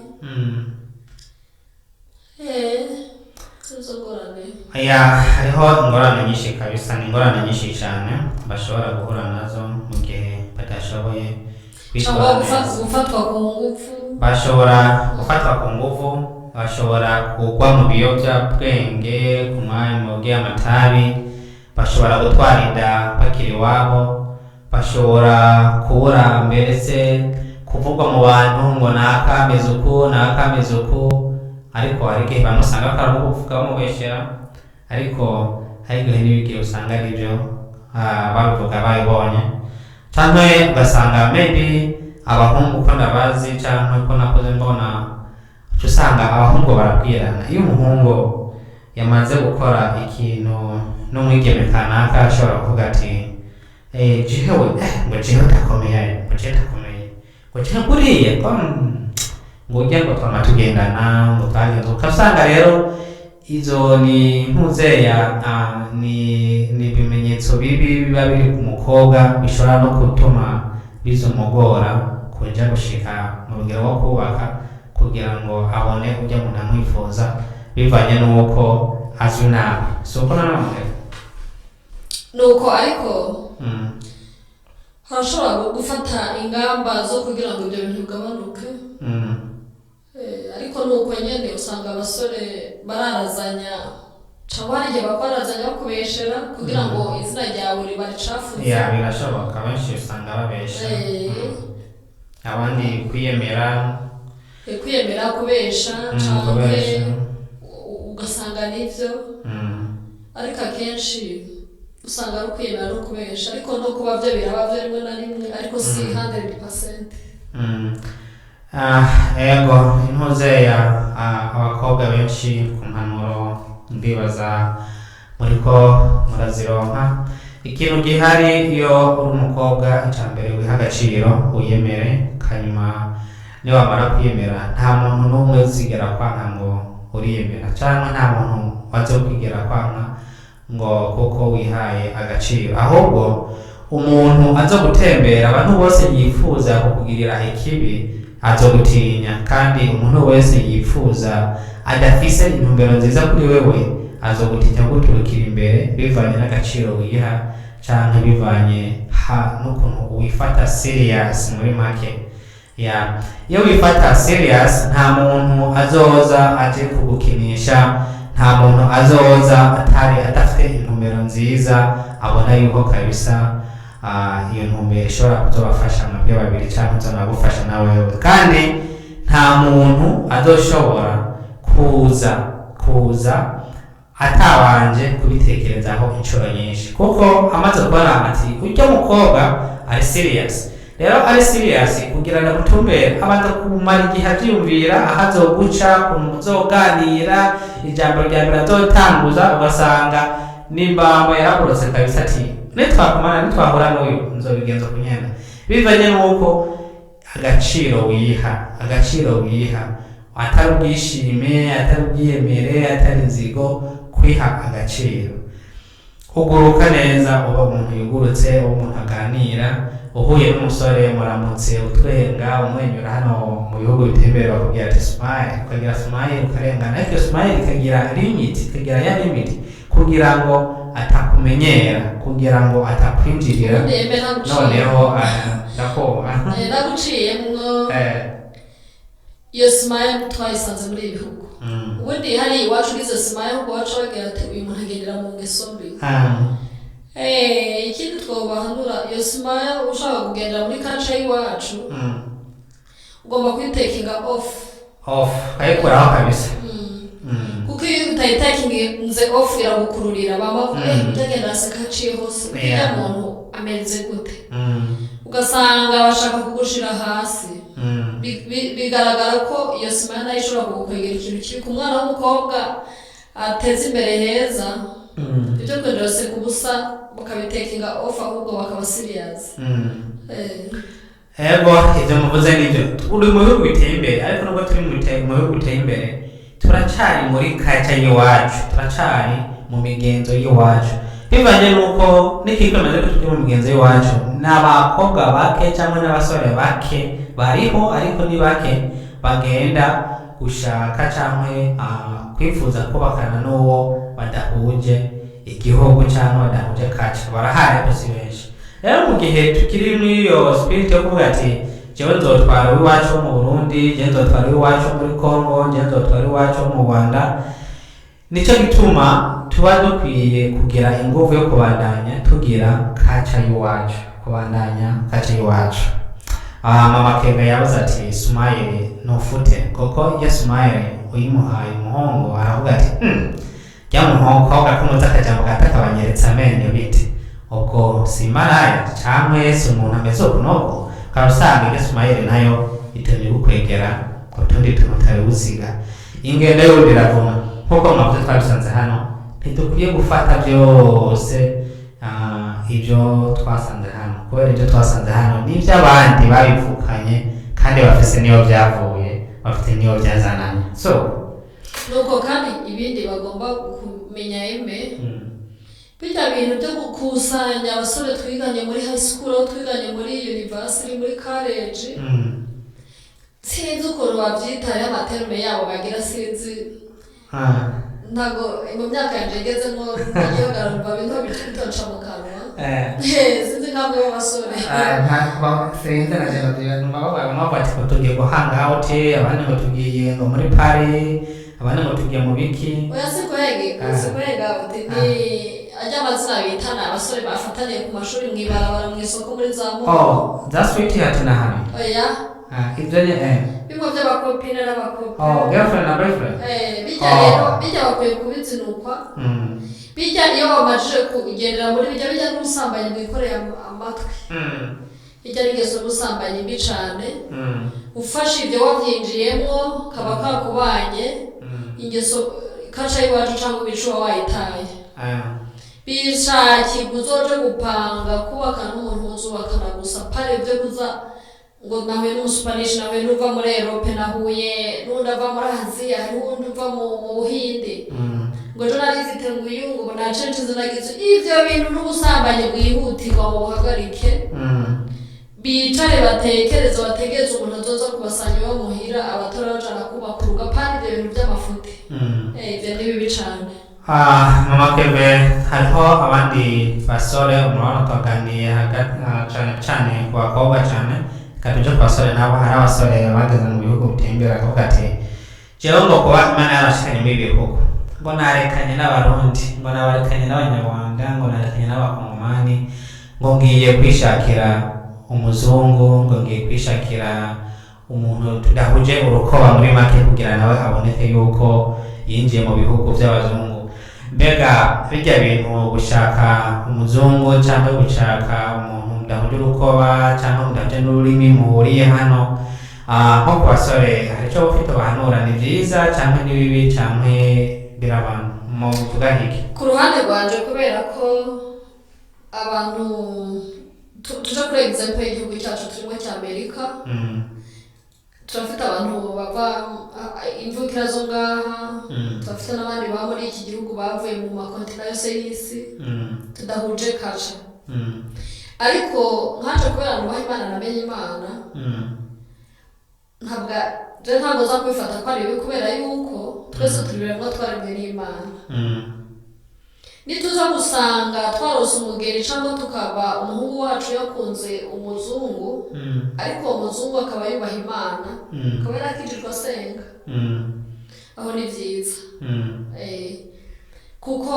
[SPEAKER 1] Hariho ingorane nyinshi kabisa, ni ingorane nyinshi cyane bashobora guhura nazo mu gihe badashoboye
[SPEAKER 2] kwitwara neza. Gufatwa ku ngufu,
[SPEAKER 1] bashobora gufatwa ku ngufu, bashobora kugwa mu biyobyabwenge, kunywa imogi, amatabi, bashobora gutwara inda bakiri iwabo, bashobora kubura mbese kuvugwa mu bantu ngo nakameze uku nakameze uku. Ariko hari igihe bamusanga akari kuvuga bamubeshyera, ariko hari igihe n'ibigihe usanga ari byo babivuga babibonye. Cyangwa ugasanga maybe abahungu ko ndabazi cyangwa ko nakoze mbona, usanga abahungu barabwirana. Iyo umuhungu yamaze gukora ikintu n'umwigeme kanaka, ashobora kuvuga ati jewe ngo jewe ndakomeye, ngo jewe kuriye ngo ujya ngo twama tugendana, ngo twagenze. Ukasanga rero izo ni mpuzeya, ni ibimenyetso bibi biba biri ku mukobwa, bishobora no gutuma bizumugora kuja gushika mu rugero wo kubaka, kugira ngo abone ujya umuntu amwifuza bivanye n'uko azwi nabi. Si uko nanone
[SPEAKER 2] nuko, ariko harashobora gufata ingamba zo kugira ngo ibyo bintu bigabanuke. Ariko nuko nyene usanga abasore bararazanya cyangwa hari igihe bakorazanya bakubeshera kugira ngo izina ryawe ribaricafuze.
[SPEAKER 1] birashoboka benshi usanga babesha. Abandi kwiyemera
[SPEAKER 2] kubesha cyangwa ugasanga nibyo, ariko akenshi usanga ari ukwiyemera no kubesha, ariko no kuba byo biraba byo rimwe na rimwe, ariko si 100%.
[SPEAKER 1] Ego intuze ya abakobwa benshi ku mpanuro ndibaza muriko murazironka. Ikintu gihari iyo uri umukobwa icyambere wiha agaciro uyemere, hanyuma niwamara kwiyemera nta muntu n'umwe uzigera kwanga ngo uriyemera, cyangwa nta muntu waze kwigera kwanga ngo kuko wihaye agaciro, ahubwo umuntu aza gutembera abantu bose yifuza kukugirira ikibi azogutinya, kandi umuntu wese yifuza adafise intumbero nziza kuri wewe azogutinya guturukira imbere bivanye n'agaciro wiha cyangwa bivanye n'ukuntu wifata serious. Muri make iyo wifata serious nta muntu azoza aje kugukinisha, nta muntu azoza adafite intumbero nziza abona yuko kabisa iyo ntumbero ishobora kuzobafasha mwebwe babiri cyangwa izonagufasha nawe, kandi nta muntu azoshobora kuza atabanje kubitekerezaho inshuro nyinshi, kuko amaze kubona ati ujya mukobwa ari serious. Rero ari serious kugira ngo gutumbere abanza kumara igihe abyumvira ahazoguca kumuzoganira ijambo rya mbere azotanguza, ugasanga nimbambo yaraborotse kabisa ati nitwahura n'uyu nzobigenza kunyenda, bivanye n'uko agaciro wiha atari ubwishime, atari ubwiyemere, atari inzigo, kwiha agaciro. Uguruka neza, uba umuntu yugurutse, uba umuntu aganira, uhuye n'umusore muramutse utwenga umwenyura. Hano mu bihugu bitembere bakubwira ati smile, ukagira smile ukarengana, ariko smile ikagira limit, ikagira ya limit kugira ngo atakumenyera, kugira ngo atakwinjirira. Noneho
[SPEAKER 2] naguciyemwo iyo smile twayisanze muri ibi bihugu. Ubundi hari iwacu ugize smile ahubwo wacu bagira ati uyu muntu agendera mu ngeso mbi. Ikindi twobahanura iyo smile ushaka kugendera muri culture y'iwacu ugomba kuyitekinga off
[SPEAKER 1] kayikuraho kabisa.
[SPEAKER 2] Kuko iyo utayitekinze off iragukururira, bamavuga utagenda aseka haciye hose kugira muntu ameze gute, ugasanga bashaka kugushira hasi. Bigaragara ko iyo smile nayo ishobora kugukwegera ikintu kiri ku mwana w'umukobwa ateza imbere heza, ibyo kwendera se kubusa bakabitekinga off ahubwo bakaba serious.
[SPEAKER 1] Ego ibyo muvuze nibyo, uri mu bihugu biteye imbere, ariko nubwo turi mu bihugu biteye imbere turacari muri culture y'iwacu, turacari mu migenzo y'iwacu, bivanye n'uko n'ikikomeze ko turi mu migenzo y'iwacu. N'abakobwa bake cyangwa n'abasore bake bariho, ariko ni bake bagenda gushaka cyangwa kwifuza kubakana n'uwo badahuje igihugu cyangwa badahuje culture, barahari ariko si benshi. Rero mu gihe tukiri muri iyo spirit yo kuvuga ati jewe nzotwara iwacu mu Burundi, jewe nzotwara iwacu muri Congo, jewe nzotwara iwacu mu Rwanda, nico gituma tuba dukwiye kugira ingufu yo kubandanya tugira culture y'iwacu, Mama Kega yavuze ati smile ntufute, kuko iyo smile uyimuhaye umuhungu aravuga ati jya muhungu kobwa kumuza akajambo gato akabanyeretse amenyo bite, ubwo si maraya cyangwa si umuntu ameze ukunoko. Ukaba usanga iyo smile nayo itemye gukwegera utundi tuntu utari uziga. Ingendo y'ubundi iravuna, nk'uko mwavuze twabisanze hano, ntidukwiye gufata byose ibyo twasanze hano, kubera ibyo twasanze hano n'iby'abandi babivukanye kandi bafise niyo byavuye, bafite niyo byazananye.
[SPEAKER 2] Nuko kandi ibindi bagomba kumenya bijya bintu byo gukusanya abasore twiganye muri high school, twiganye muri university, muri college, sinzi ukuntu babyitaye amaterme yabo bagira, sinzi ntago mu myaka yanjye ngezemo nagiye garumva bintu bitonsha mu kanwa. Sinzi nkamwe b'abasore
[SPEAKER 1] sinzi na jeno tugiye numva bavuga ngo tugiye go hang out, abandi ngo tugiye ngo muri party, abandi ngo tugiye mu biki.
[SPEAKER 2] oya sikwega uti ni ajya amazina bita ni abasore bafataniye ku mashuri mu ibarabara mu isoko muri za
[SPEAKER 1] Oh, that's sweetheart na hano.
[SPEAKER 2] oya
[SPEAKER 1] Ibyo ni
[SPEAKER 2] bimwe by'abakopine n'abakopine.
[SPEAKER 1] Girlfriend na boyfriend.
[SPEAKER 2] Bijya rero bijya bakwiye kubizinukwa. Bijya iyo bamajije kugendera muri bijya n'ubusambanyi bwikoreye amatwi. Bijya n'ingeso y'ubusambanyi mbi cane. Ufashe ibyo wabyinjiyemo kaba kakubanye ingeso kaca iwacu cyangwa ibicuba wayitaye. Bishaki kuzoje gupanga kubaka n'umuntu uzubakana gusa pare byo kuza ngo nawe n'umusupanishi nawe nuva muri Europe nahuye n'undi ava muri Aziya hari undi uva mu Buhinde ngo journaliste ngo yungu na cenje zinagize ivyo bintu n'ubusambanyi bwihutirwa mu buhagarike bicare bategeze umuntu azoza kubasanya wo muhira abatarajana kubaka urugapani ibyo bintu by'amafuti ibyo ni bibi cane.
[SPEAKER 1] Mama Keve, hariho abandi basore umurabona twaganiye cyane ku bakobwa cyane katuje ku basore nabo hari abasore bageze mu bihugu bitembera akavuga ati jewe ngo kuba Imana yarashikanye mu bihugu ngo narekanye n'abarundi ngo nabarekanye n'abanyarwanda ngo narekanye n'abakongomani ngo ngiye kwishakira umuzungu ngo ngiye kwishakira umuntu tudahuje urukoba muri make kugira nawe aboneke yuko yinjiye mu bihugu by'abazungu. Mbega bijya bintu gushaka umuzungu cyangwa gushaka umuntu mudahuje urukoba cyangwa mudahuje n'ururimi muhuriye hano nko ku basore hari icyo ufite bahanura ni byiza cyangwa ni bibi cyangwa birabana mu bivuga hiki?
[SPEAKER 2] Ku ruhande rwanje kubera ko abantu tuje kuri example y'igihugu cyacu turimo cy'Amerika turafite abantu bava imvukira zo ngaha turafite n'abandi baba muri iki gihugu bavuye mu makontinent yose y'isi tudahuje culture ariko nkaje kubera nubaha Imana namenye Imana ntabwo za kwifata ko ari bibi kubera yuko twese turibemwa twaremwe n'Imana. Nituza gusanga twarose umugeni cyangwa tukaba umuhungu wacu yakunze umuzungu ariko umuzungu akaba yubaha Imana akaba yarakijijwe asenga aho ni byiza kuko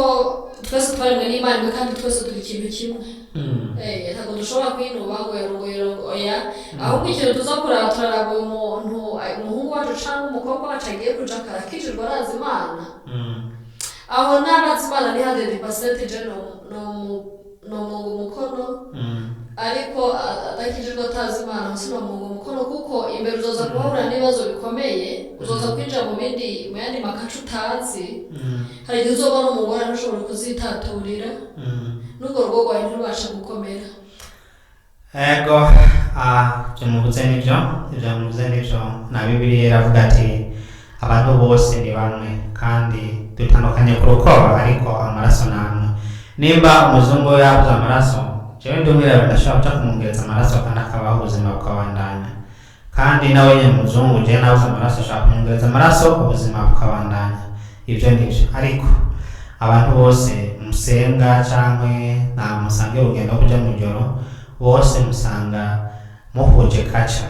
[SPEAKER 2] twese twaremwe n'Imana kandi twese turi ikintu kimwe ntabwo dushobora kwinuba ngo oya ahubwo ikintu tuza kuraba turaraba umuntu umuhungu wacu cyangwa umukobwa wacu agiye kuja karakijijwe arazi Imana aho n'abazi Imana ni 100% je no mungu mukono ariko atakijijwe atazi Imana sino mungu mukono kuko imbere uzoza kuhura n'ibibazo bikomeye uzoza kwinjira mu yandi makacu utazi hari igihe uzobona umugore ntushobora kuzitaturira n'urwo rugo rwawe ntirubasha gukomera.
[SPEAKER 1] Ego muvuze n'ibyo na Bibiliya iravuga ati abantu bose ni bamwe kandi dutandukanye ku rukoba ariko amaraso namwe. Nimba umuzungu yabuze amaraso jewe ndumwirabura ndashobora kuja kumwongereza amaraso kandi akabaho ubuzima bukabandanya kandi nawe nyine umuzungu jewe nabuze amaraso ashaka kumwongereza amaraso ubuzima bukabandanya. Ibyo nibyo ariko abantu bose musenga cyangwa nta musange urugendo kuja mu joro bose musanga muhuje kaca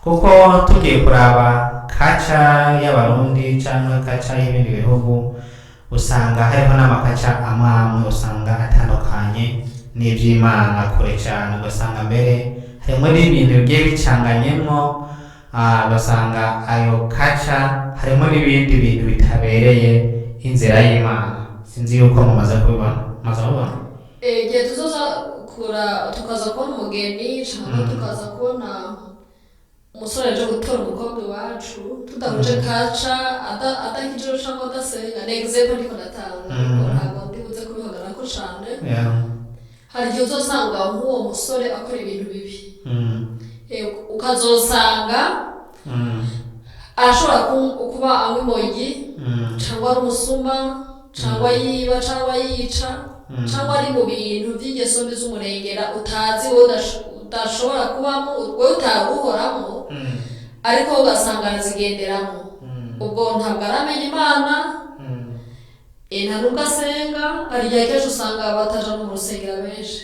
[SPEAKER 1] kuko tugiye kuraba kaca y'abarundi cyangwa kaca y'ibindi bihugu usanga hariho n'amakaca amwe usanga atandukanye n'iby'Imana kure cyane ugasanga mbere harimo n'ibintu bigiye bicanganyemo ugasanga ayo kaca harimo n'ibindi bintu bitabereye inzira y'Imana. Sinzi yuko mumaze kubibona
[SPEAKER 2] igihe tuzoza tukaza kubona umugeni cyangwa tukaza kubona umusore aje gutora umukobwa iwacu tudahuje kaca adakijijwe cyangwa adasenga ni example ndiko ndatanga ntabwo ndibuze kubihagarara ko cyane hari igihe uzosanga nk'uwo musore akora ibintu bibi ukazosanga ashobora kuba anywa imogi cyangwa ari umusuma cyangwa yiba cyangwa yica cyangwa ari mu bintu by'ingeso mbi z'umurengera utazi wowe udashobora kubamo wowe utaruhoramo ariko ugasanga arazigenderamo ubwo ntabwo aramenya Imana nta nubwo asenga hari igihe kenshi usanga bataja no mu rusengero benshi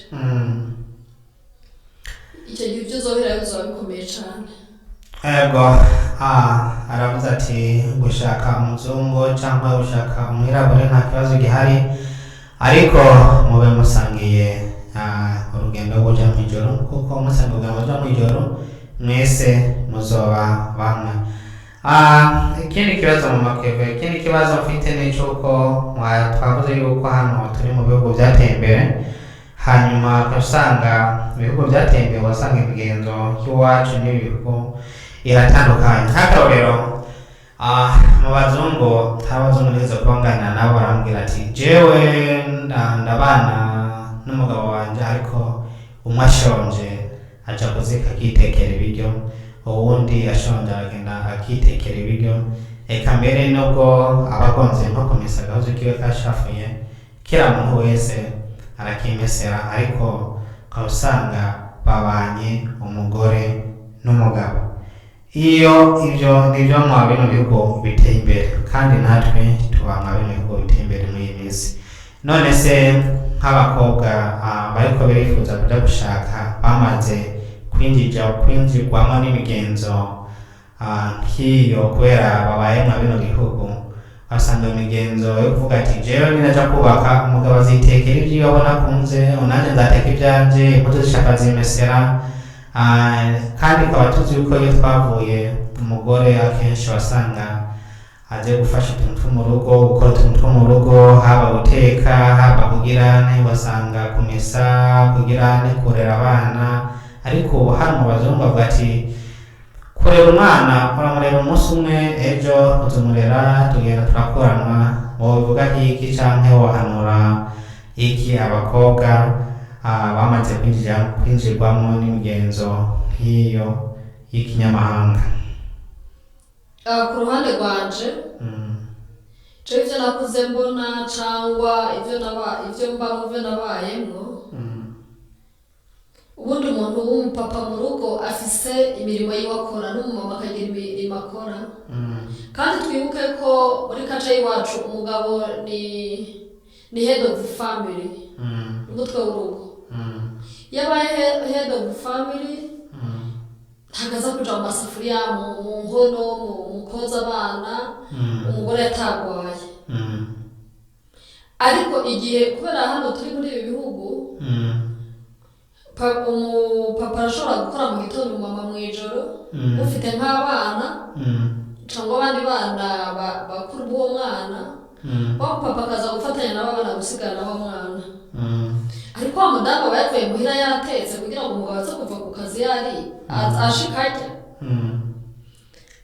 [SPEAKER 2] icyo gihe ibyo uzobera bizoba bikomeye cyane.
[SPEAKER 1] ego aravuze ati gushaka umuzungu cyangwa gushaka umwirabure nta kibazo gihari, ariko mube musangiye urugendo rwo kujya mu ijoro, kuko musangiye urugendo rwo mu ijoro mwese muzoba bamwe. Ikindi kibazo mu makeve, ikindi kibazo mfite ni cyuko twavuze yuko hano turi mu bihugu byateye imbere, hanyuma usanga ibihugu byateye imbere wasanga imigenzo y'iwacu n'ibihugu iratandukanye. Nk'akarorero mu bazungu abazungu nigeze kubangana nabo barambwira ati jewe ndabana n'umugabo wanjye, ariko umwe ashonje aja kuzika akitekera ibiryo, uwundi ashonje agenda akitekera ibiryo, eka mbere nubwo abagonze nko kumesa agahuzu kiwe kashafuye kila muntu wese arakimesera, ariko ukaba babanye umugore n'umugabo. Iyo ibyo nibyo mwa bino bihugu biteye imbere, kandi natwe tuba mwa bino bihugu biteye imbere muri iyi minsi. None se nk'abakobwa bariko barifuza kuja gushaka bamaze kwinjirwamo n'imigenzo nk'iyo kubera babaye mwa bino gihugu, basanga imigenzo yo kuvuga ati jewe ninaja kubaka umugabo azitekera ibyo abona akunze, nanjye nzateka ibyanje, imbuto zishaka zimesera. Kandi ukaba tuzi yuko iyo twavuye umugore akenshi wasanga aje gufasha utuntu two mu rugo, gukora utuntu two mu rugo, haba guteka, haba kugira ne, wasanga kumesa, kugira ne, kurera abana. Ariko hano mu bazungu bavuga ati kurera umwana uramurera umunsi umwe, ejo uzumurera tugenda turakuranwa. Wovuga iki canke wohanura iki abakobwa bamaze kwinjirwamo n'imigenzo nk'iyo y'ikinyamahanga?
[SPEAKER 2] Ku ruhande rwanje ivyo nakuze mbona cyangwa ivyo mba mu byo nabayemwo, ubundi umuntu w'umupapa mu rugo afise imirimo yiwe akora, n'umumama akagira imirimo akora. Kandi twibuke ko muri kaca y'iwacu umugabo ni head of family, umutwe w'urugo. Yabaye head of family ntagaza kuja mu masafuriya, mu nkono, mu koza abana, umugore yatagwaye. Ariko igihe kubera hano turi muri ibi bihugu, umupapa arashobora gukora mu gitondo, umumama mu ijoro, ufite nk'abana cyangwa abandi bana bakuru b'uwo mwana, wa papa akaza gufatanya nabo abana gusigana wa mwana. Ariko wa mudamu aba yavuye muhira yatetse kugira ngo umugabo aze kuva ku kazi yari ashika ajya.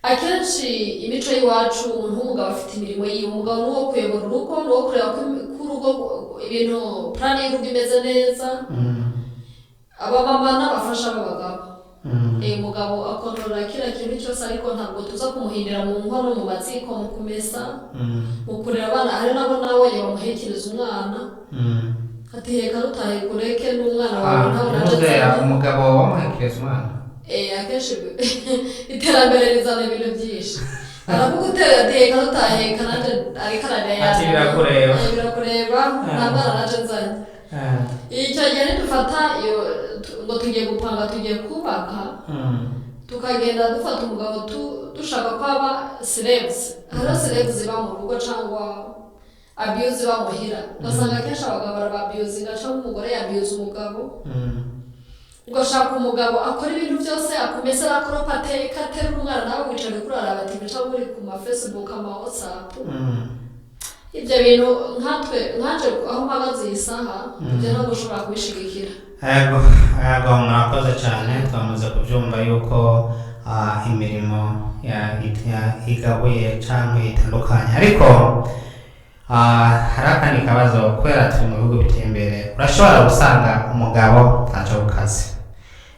[SPEAKER 2] Akenshi imico y'iwacu umuntu w'umugabo afite imirimo yiwe. Umugabo ni uwo kuyobora urugo, ni uwo kureba ko urugo ibintu plan y'urugo imeze neza. Abamama n'abafasha b'abagabo. Umugabo akontorora kila kintu cyose, ariko ntabwo tuza kumuhindira mu nkono, mu maziko, mu kumesa, mu kurera abana. Hari nabo nawe bamuhekereza umwana ati heka rutahe kureke n'umwana wawe ntabwo naje
[SPEAKER 1] umugabo wamuhekereza umwana.
[SPEAKER 2] Akenshi iterambere rizana ibintu byinshi. Aravuga utera ati heka rutahe kananje ariko arareba
[SPEAKER 1] ati
[SPEAKER 2] birakureba ntabwo naje nzanye. Icyo gihe dufata ngo tugiye gupanga, tugiye kubaka, tukagenda dufata umugabo dushaka ko aba slaves. Hari slaves ziba mu rugo cyangwa abuse bamuhira. Ugasanga kenshi abagabo barababuzinga cyangwa umugore yabuse umugabo. Ugashaka umugabo akora ibintu byose, akomeza akoropa, ateka, aterura umwana, nawe wicaye kuri araba TV cyangwa uri ku ma Facebook, ama WhatsApp. Ibyo bintu nkanje aho mpagaze iyi saha, ibyo ntabwo ushobora kubishigikira.
[SPEAKER 1] Yego murakoze cyane, twamaze kubyumva yuko imirimo igabuye cyangwa itandukanye. Ariko hari akandi kabazo, kubera turi mu bihugu biteye imbere, urashobora gusanga umugabo aje ku kazi,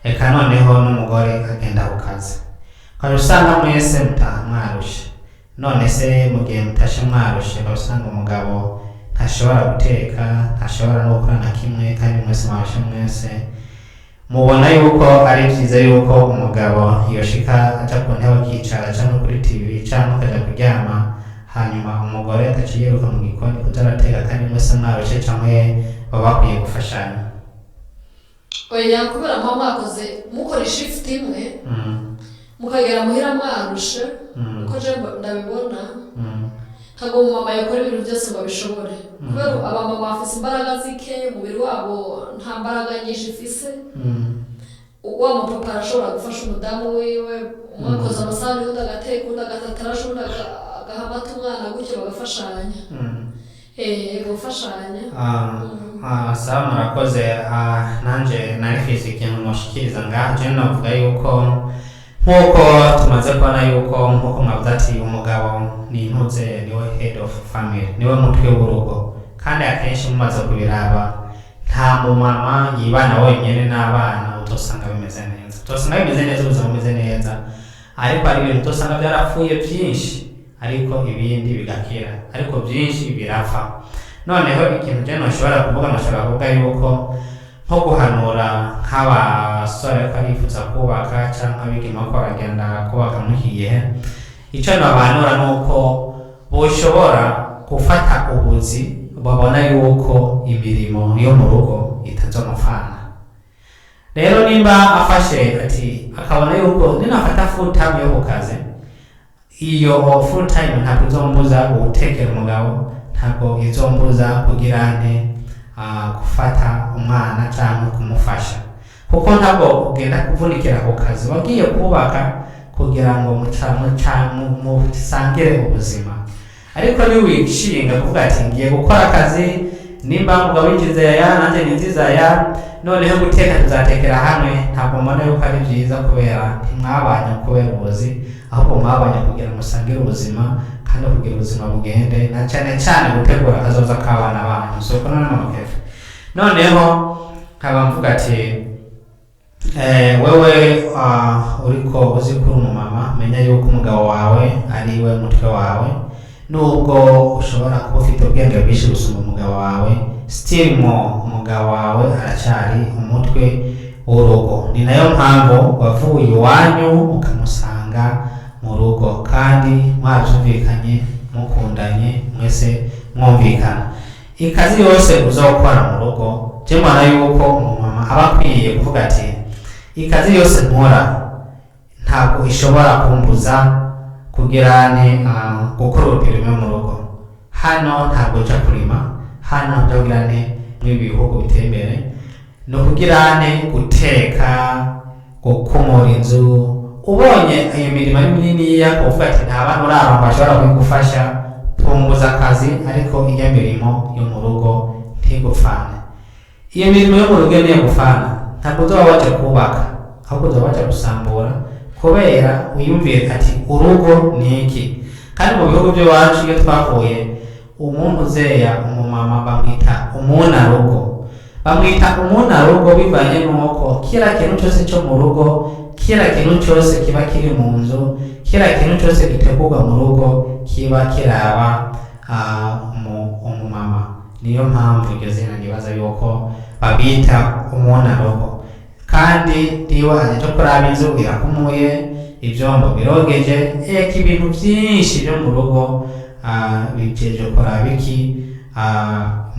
[SPEAKER 1] eka noneho n'umugore agenda ku kazi, kandi usanga mwese mutaha mwarushe. None se mu gihe mutashe mwarushe, usanga umugabo ntashobora guteka, ntashobora no gukora na kimwe, kandi mwese mwarushe mwese. Mubona yuko ari byiza yuko umugabo yoshika aja ku ntebe akicara cyangwa kuri TV cyangwa akajya kuryama, hanyuma umugore ataciyeruka mu gikoni kutarateka, kandi mwese mwarushe, cyangwa baba bakwiye gufashanya?
[SPEAKER 2] Oya, kubera mama akoze mukora shift imwe, mukagera muhira mwarushe uko je ndabibona ntabwo umumama yakora ibintu byose ngo abishobore kubera abamama bafise imbaraga zike umubiri wabo nta mbaraga nyinshi ifise wa mupapa arashobora gufasha umudamu wiwe umwakoza amasahani undi agateka undi agatatara undi agahamata umwana gutyo bagafashanya gufashanya
[SPEAKER 1] sawa murakoze nanje narifize ikintu noshikiriza ngaho je navuga yuko nkuko tumaze kubona yuko nkuko mwavuze ati umugabo ni intuze niwe head of family niwe mutwe w'urugo kandi akenshi mumaze kubiraba nta mumama yibana wenyene n'abana utosanga bimeze neza ubuzima bumeze neza ariko hari ibintu utosanga byarapfuye byinshi ariko ibindi bigakira ariko byinshi birapfa noneho ikintu je noshobora kuvuga yuko nko guhanura nk'abasore ko arifuza kubaka cyangwa abigema ko baragenda kubaka muhiye icyo nabanura nuko boshobora gufata ubuzi babona yuko imirimo yo mu rugo itanze amafaranga rero nimba afashe ati akabona yuko ninafata full time yo kukazi iyo full time ntabwo izombuza gutekera umugabo ntabwo izombuza kugira nte gufata umwana cyangwa kumufasha kuko ntabwo ugenda kuvunikira ku kazi wagiye kubaka kugira ngo musangire ubuzima ariko ni wishinga kuvuga ati ngiye gukora akazi nimba mugabo winjiza ya nanjye ninziza ya noneho guteka tuzatekera hamwe ntabwo mbona yuko ari byiza kubera ntimwabanye kubera ubuzi ahubwo mwabanye kugira musangire ubuzima kandi kugira ubuzima bugende na cyane gutegura akazoza k'abana banyu soko n'amakefe noneho nkaba mvuga ati wewe uriko uzi kuri umumama menya yuko umugabo wawe ari we mutwe wawe nubwo ushobora kuba ufite ubwenge bwinshi gusumba umugabo wawe still umugabo wawe aracyari umutwe w'urugo ni nayo mpamvu wavuye iwanyu ukamusanga mu rugo kandi mwabyumvikanye mukundanye mwese mwumvikana ikazi yose uzakora mu rugo je mbona yuko umumama aba akwiye kuvuga ati ikazi yose nkora ntabwo ishobora kumbuza kugira gukora urupirimo mu rugo hano ntabwo nja kurima hano ndagira n'ibihugu biteye imbere no kugira guteka gukomora inzu ubonye iyo mirimo ari mininiya kuvuga ati nta bantu uraba bashobora kugufasha punguza akazi ariko iyo mirimo yo mu rugo ntigufane iyo mirimo yo mu rugo niyo gufana ntabwo uzoba waje kubaka ahubwo uzoba waje gusambura kubera wiyumvire ati urugo ni iki kandi mu bihugu by'iwacu iyo twavuye umuntu uzeya umumama bamwita umunarugo bivanye n'uko kila kintu cyose cyo mu rugo kila kintu cyose kiba kiri mu nzu kila kintu cyose gitegurwa mu rugo kiba kiraba umumama niyo mpamvu iryo zina nibaza yuko babita umunarugo kandi ndiwe aje kuraba inzu irakumuye ibyombo birogeje ibintu byinshi byo mu rugo bijeje kuraba iki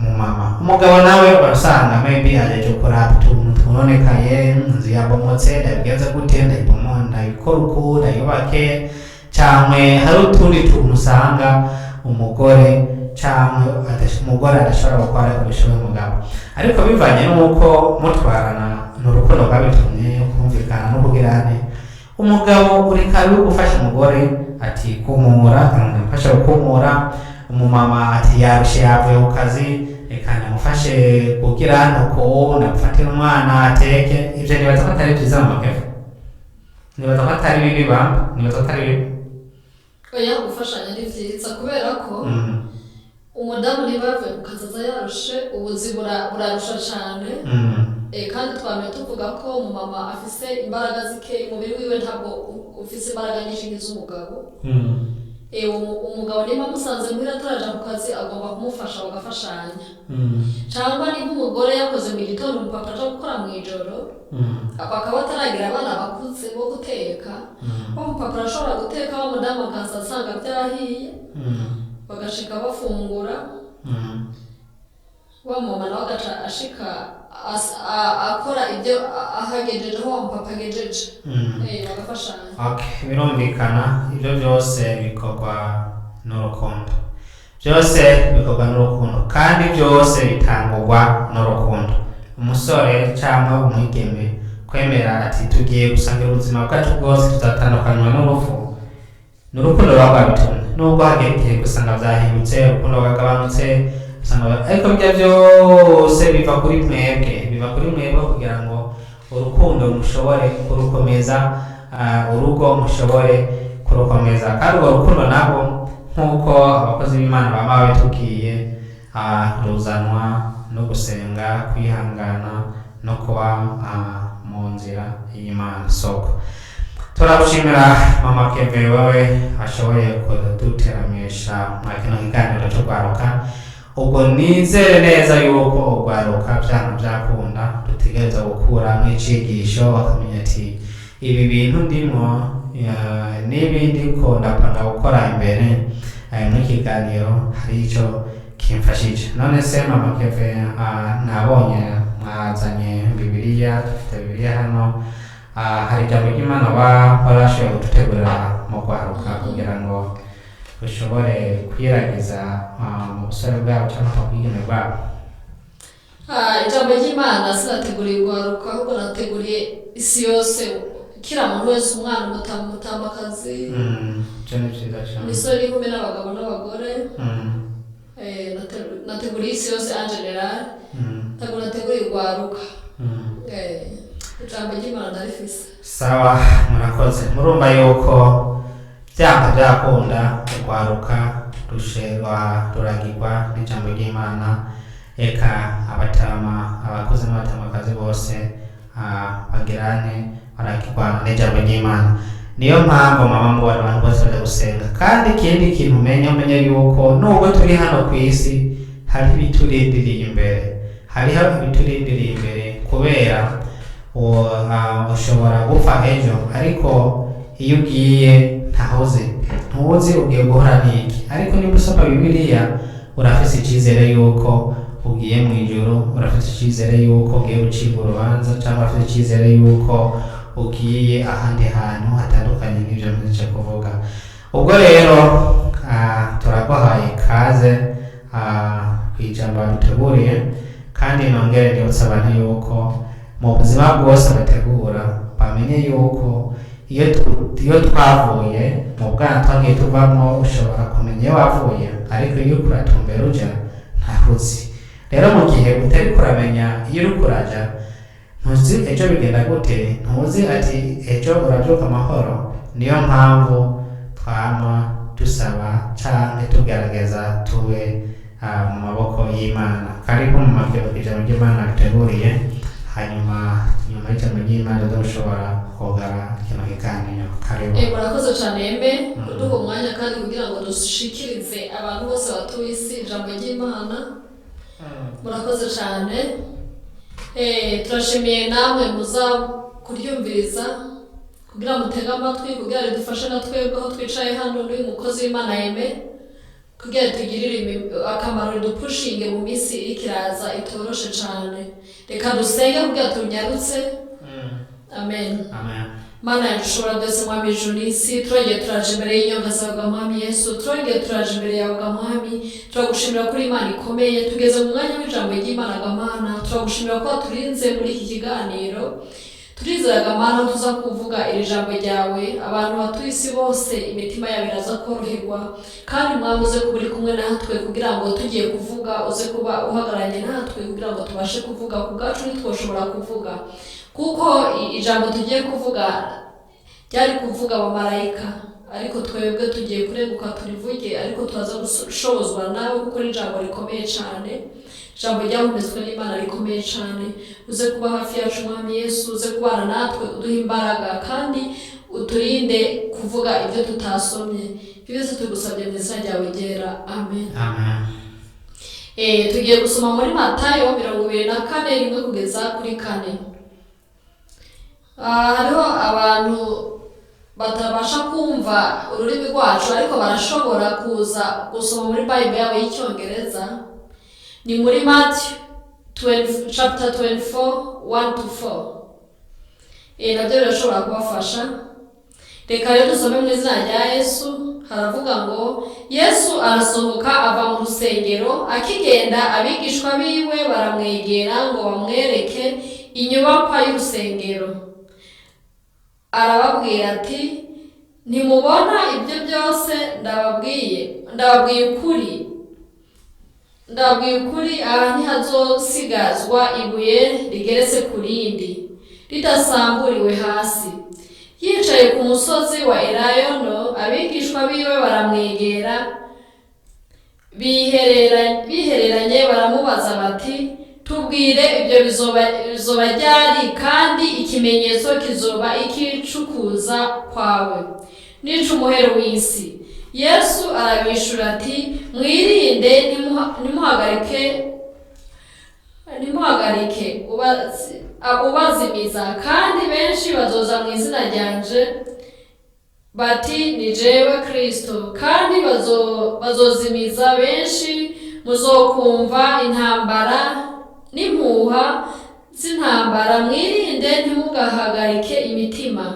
[SPEAKER 1] mumama umugabo nawe barasanga maybe aje kuraba utuntu tunonekaye inzu yabomotse ndabigenza gute ndayikora uko ndayubake cyangwa hari utundi tuntu usanga umugore cyangwa umugore adashobora gukora kubishoboye umugabo ariko bivanye n'uko mutwarana n'urukundo rwabitumye kumvikana no kugirane umugabo uri kabi gufasha umugore ati kumura akamufasha gukumura umumama ati yarushe yavuye ku kazi reka namufashe kugira uko nagufatira umwana ateke ibyo nibaza ko atari byiza mu makefu nibaza ko atari bibi nibaza ko atari bibi
[SPEAKER 2] oya gufashanya ni byiza kubera ko umudamu niba yavuye ku kazi aza yarushe ubuzi burarusha cyane kandi twamenye tuvuga ko umumama afise imbaraga zike umubiri wiwe ntabwo ufise imbaraga nyinshi nk'iz'umugabo umugabo niba musanze muhira ataraja ku kazi agomba kumufasha bagafashanya cyangwa niba umugore yakoze mu gitondo umupapa aja gukora mu ijoro akaba ataragira abana bakuze bo guteka umupapa arashobora guteka wa mudamu akaza asanga byahiye bagashika bafungura wa mama nawe agaca ashika akora ibyo ahagejeje aho wamupapa agejeje bagafashanya.
[SPEAKER 1] Okay, birumvikana ibyo byose bikorwa n'urukundo, byose bikorwa n'urukundo kandi byose bitangurwa n'urukundo. Umusore cyangwa umwigeme kwemera ati tugiye gusangira ubuzima bwacu bwose tuzatandukanywa n'urupfu, n'urukundo rwabitumye. Nubwo hagera igihe gusanga byahindutse, urukundo rwagabanutse, ariko ibyo byose biva kuri mwebwe kugira ngo urukundo mushobore kurukomeza, urugo mushobore kurukomeza. Kandi urwo rukundo nabo nk'uko abakozi b'Imana baba babitubwiye, ruzanwa no gusenga, kwihangana no kuba mu nzira y'Imana. Soko turagushimira Mama Kevin, wowe ashoboye kuduteramisha mwa kino kiganiro cyo kwaruka. Ubwo nizere neza yuko urwaruka byana byakunda dutegereza gukura n'icigisho, bakamenya ati ibi bintu ndimo n'ibindi ko ndapanga gukora imbere muri kiganiro hari icyo kimfashije. None se Mama Kevin, nabonye mwazanye Bibiliya, dufite Bibiliya hano, hari ijambo ry'Imana warashoboye kudutegurira mu kwaruka kugira ngo ushobore kwiragiza mu busore bwabo cyangwa mu bwigeme bwabo?
[SPEAKER 2] Ijambo ry'Imana sinateguriye urwaruka, ahubwo nateguriye isi yose, kila muntu wese, umwana, umutamakazi, imisore n'inkumi, n'abagabo n'abagore. Nateguriye isi yose en general, ntabwo nateguriye urwaruka. Ijambo ry'Imana ndarifise.
[SPEAKER 1] Sawa, murakoze. Murumva yuko byanga byakunda urwaruka ruragirwa n'ijambo ry'Imana. Eka abatama, abakozi n'abatamakazi bose bagirane baragirwa n'ijambo ry'Imana. Niyo mpamvu mama mubona abantu bose bajya gusenga. Kandi ikindi kintu umenye yuko nubwo turi hano ku isi hari ibiturindiriye imbere, kubera ushobora gupfa ejo, ariko iyo ugiye ntuzi ugiye guhora n'iki. Ariko niba usoma Bibiliya urafise icyizere yuko ugiye mu ijuru, urafise icyizere yuko ugiye gucibwa urubanza, cyangwa urafise icyizere yuko ugiye ahandi hantu hatandukanye n'ibyo nje kuvuga. Ubwo rero turaguhaye ikaze ku ijambo duteguriye, kandi nongere ndibutsa abantu yuko mu buzima bwose bategura bamenye yuko iyo twavuye mu bwana twagiye tuvamo, ushobora kumenya iyo wavuye, ariko iyo kuratumbera uja ntahuzi. Rero mu gihe utari kuramenya iyo uri kuraja, ntuzi ejo bigenda gute, ntuzi ati ejo urabyuka amahoro. Niyo mpamvu twama dusaba cyane tugerageza tube mu maboko y'Imana. Karibu mu makero ijambo ry'Imana riteguriye, hanyuma nyuma y'ijambo ry'Imana dushobora kogara kino kiganiro. Karibu.
[SPEAKER 2] Murakoze cyane kuduha umwanya kandi kugira ngo dushikirize abantu bose batuye isi ijambo ry'Imana. Murakoze cyane. Turashimiye namwe muza kuryumviriza kugira mutege amatwi, kugira ridufashe na twebwe aho twicaye hano n'uyu mukozi w'Imana kugira tugirire akamaro, ridupushinge mu minsi ikiraza itoroshe cyane. Reka dusenge kugira tunyarutse. Amen. Mana yacu ushobora byose, Mwami ijuru n'isi, turongeye turaje imbere y'inyonga zawe Mwami Yesu, turongeye turaje imbere yawe Mwami, turagushimira kuri Imana ikomeye. Tugeze mu mwanya w'ijambo ry'Imana Mana, turagushimira ko turinze muri iki kiganiro. Turizeraga Mana tuza kuvuga iri jambo ryawe, abantu batuye isi bose imitima yabo iraza koroherwa, kandi Mwami uze kuba uri kumwe natwe kugira ngo tugiye kuvuga uze kuba uhagararanye natwe kugira ngo tubashe kuvuga. Ku bwacu ntitwoshobora kuvuga, kuko ijambo tugiye kuvuga ryari kuvuga abamarayika, ariko twebwe tugiye kureguka turivuge, ariko turaza gushobozwa nawe kuko ni ijambo rikomeye cyane, ijambo ryahumetswe n'Imana rikomeye cyane. Uze kuba hafi yacu Mwami Yesu, uze kubana natwe, uduha imbaraga, kandi uturinde kuvuga ibyo tutasomye. Byose tugusabye mu izina ryawe ryera. Amen. Tugiye gusoma muri Matayo 24 kugeza kuri 4. Hariho abantu batabasha kumva ururimi rwacu, ariko barashobora kuza gusoma muri Bible yabo y'Icyongereza. Ni muri Matthew chapter 24 1-4. Nabyo birashobora kubafasha. Reka rero dusome mu izina rya Yesu. Haravuga ngo Yesu arasohoka ava mu rusengero, akigenda abigishwa biwe baramwegera ngo bamwereke inyubakwa y'urusengero. Arababwira ati, ntimubona ibyo byose ndababwiye ukuri, aha ntihazosigazwa ibuye rigeretse ku rindi ridasamburiwe hasi. Yicaye ku musozi wa Elayono, abigishwa biwe baramwegera bihereranye baramubaza bati, tubwire ibyo bizoba ryari, kandi ikimenyetso kizoba ikicukuza kwawe n'icumuhero w'isi. Yesu arabishura ati, mwirinde ntimuhagarike ubazimiza, kandi benshi bazoza mu izina ryanje bati ni jewe Kristo, kandi bazozimiza benshi. Muzokumva intambara n'impuha z'intambara, mwirinde ntimugahagarike imitima,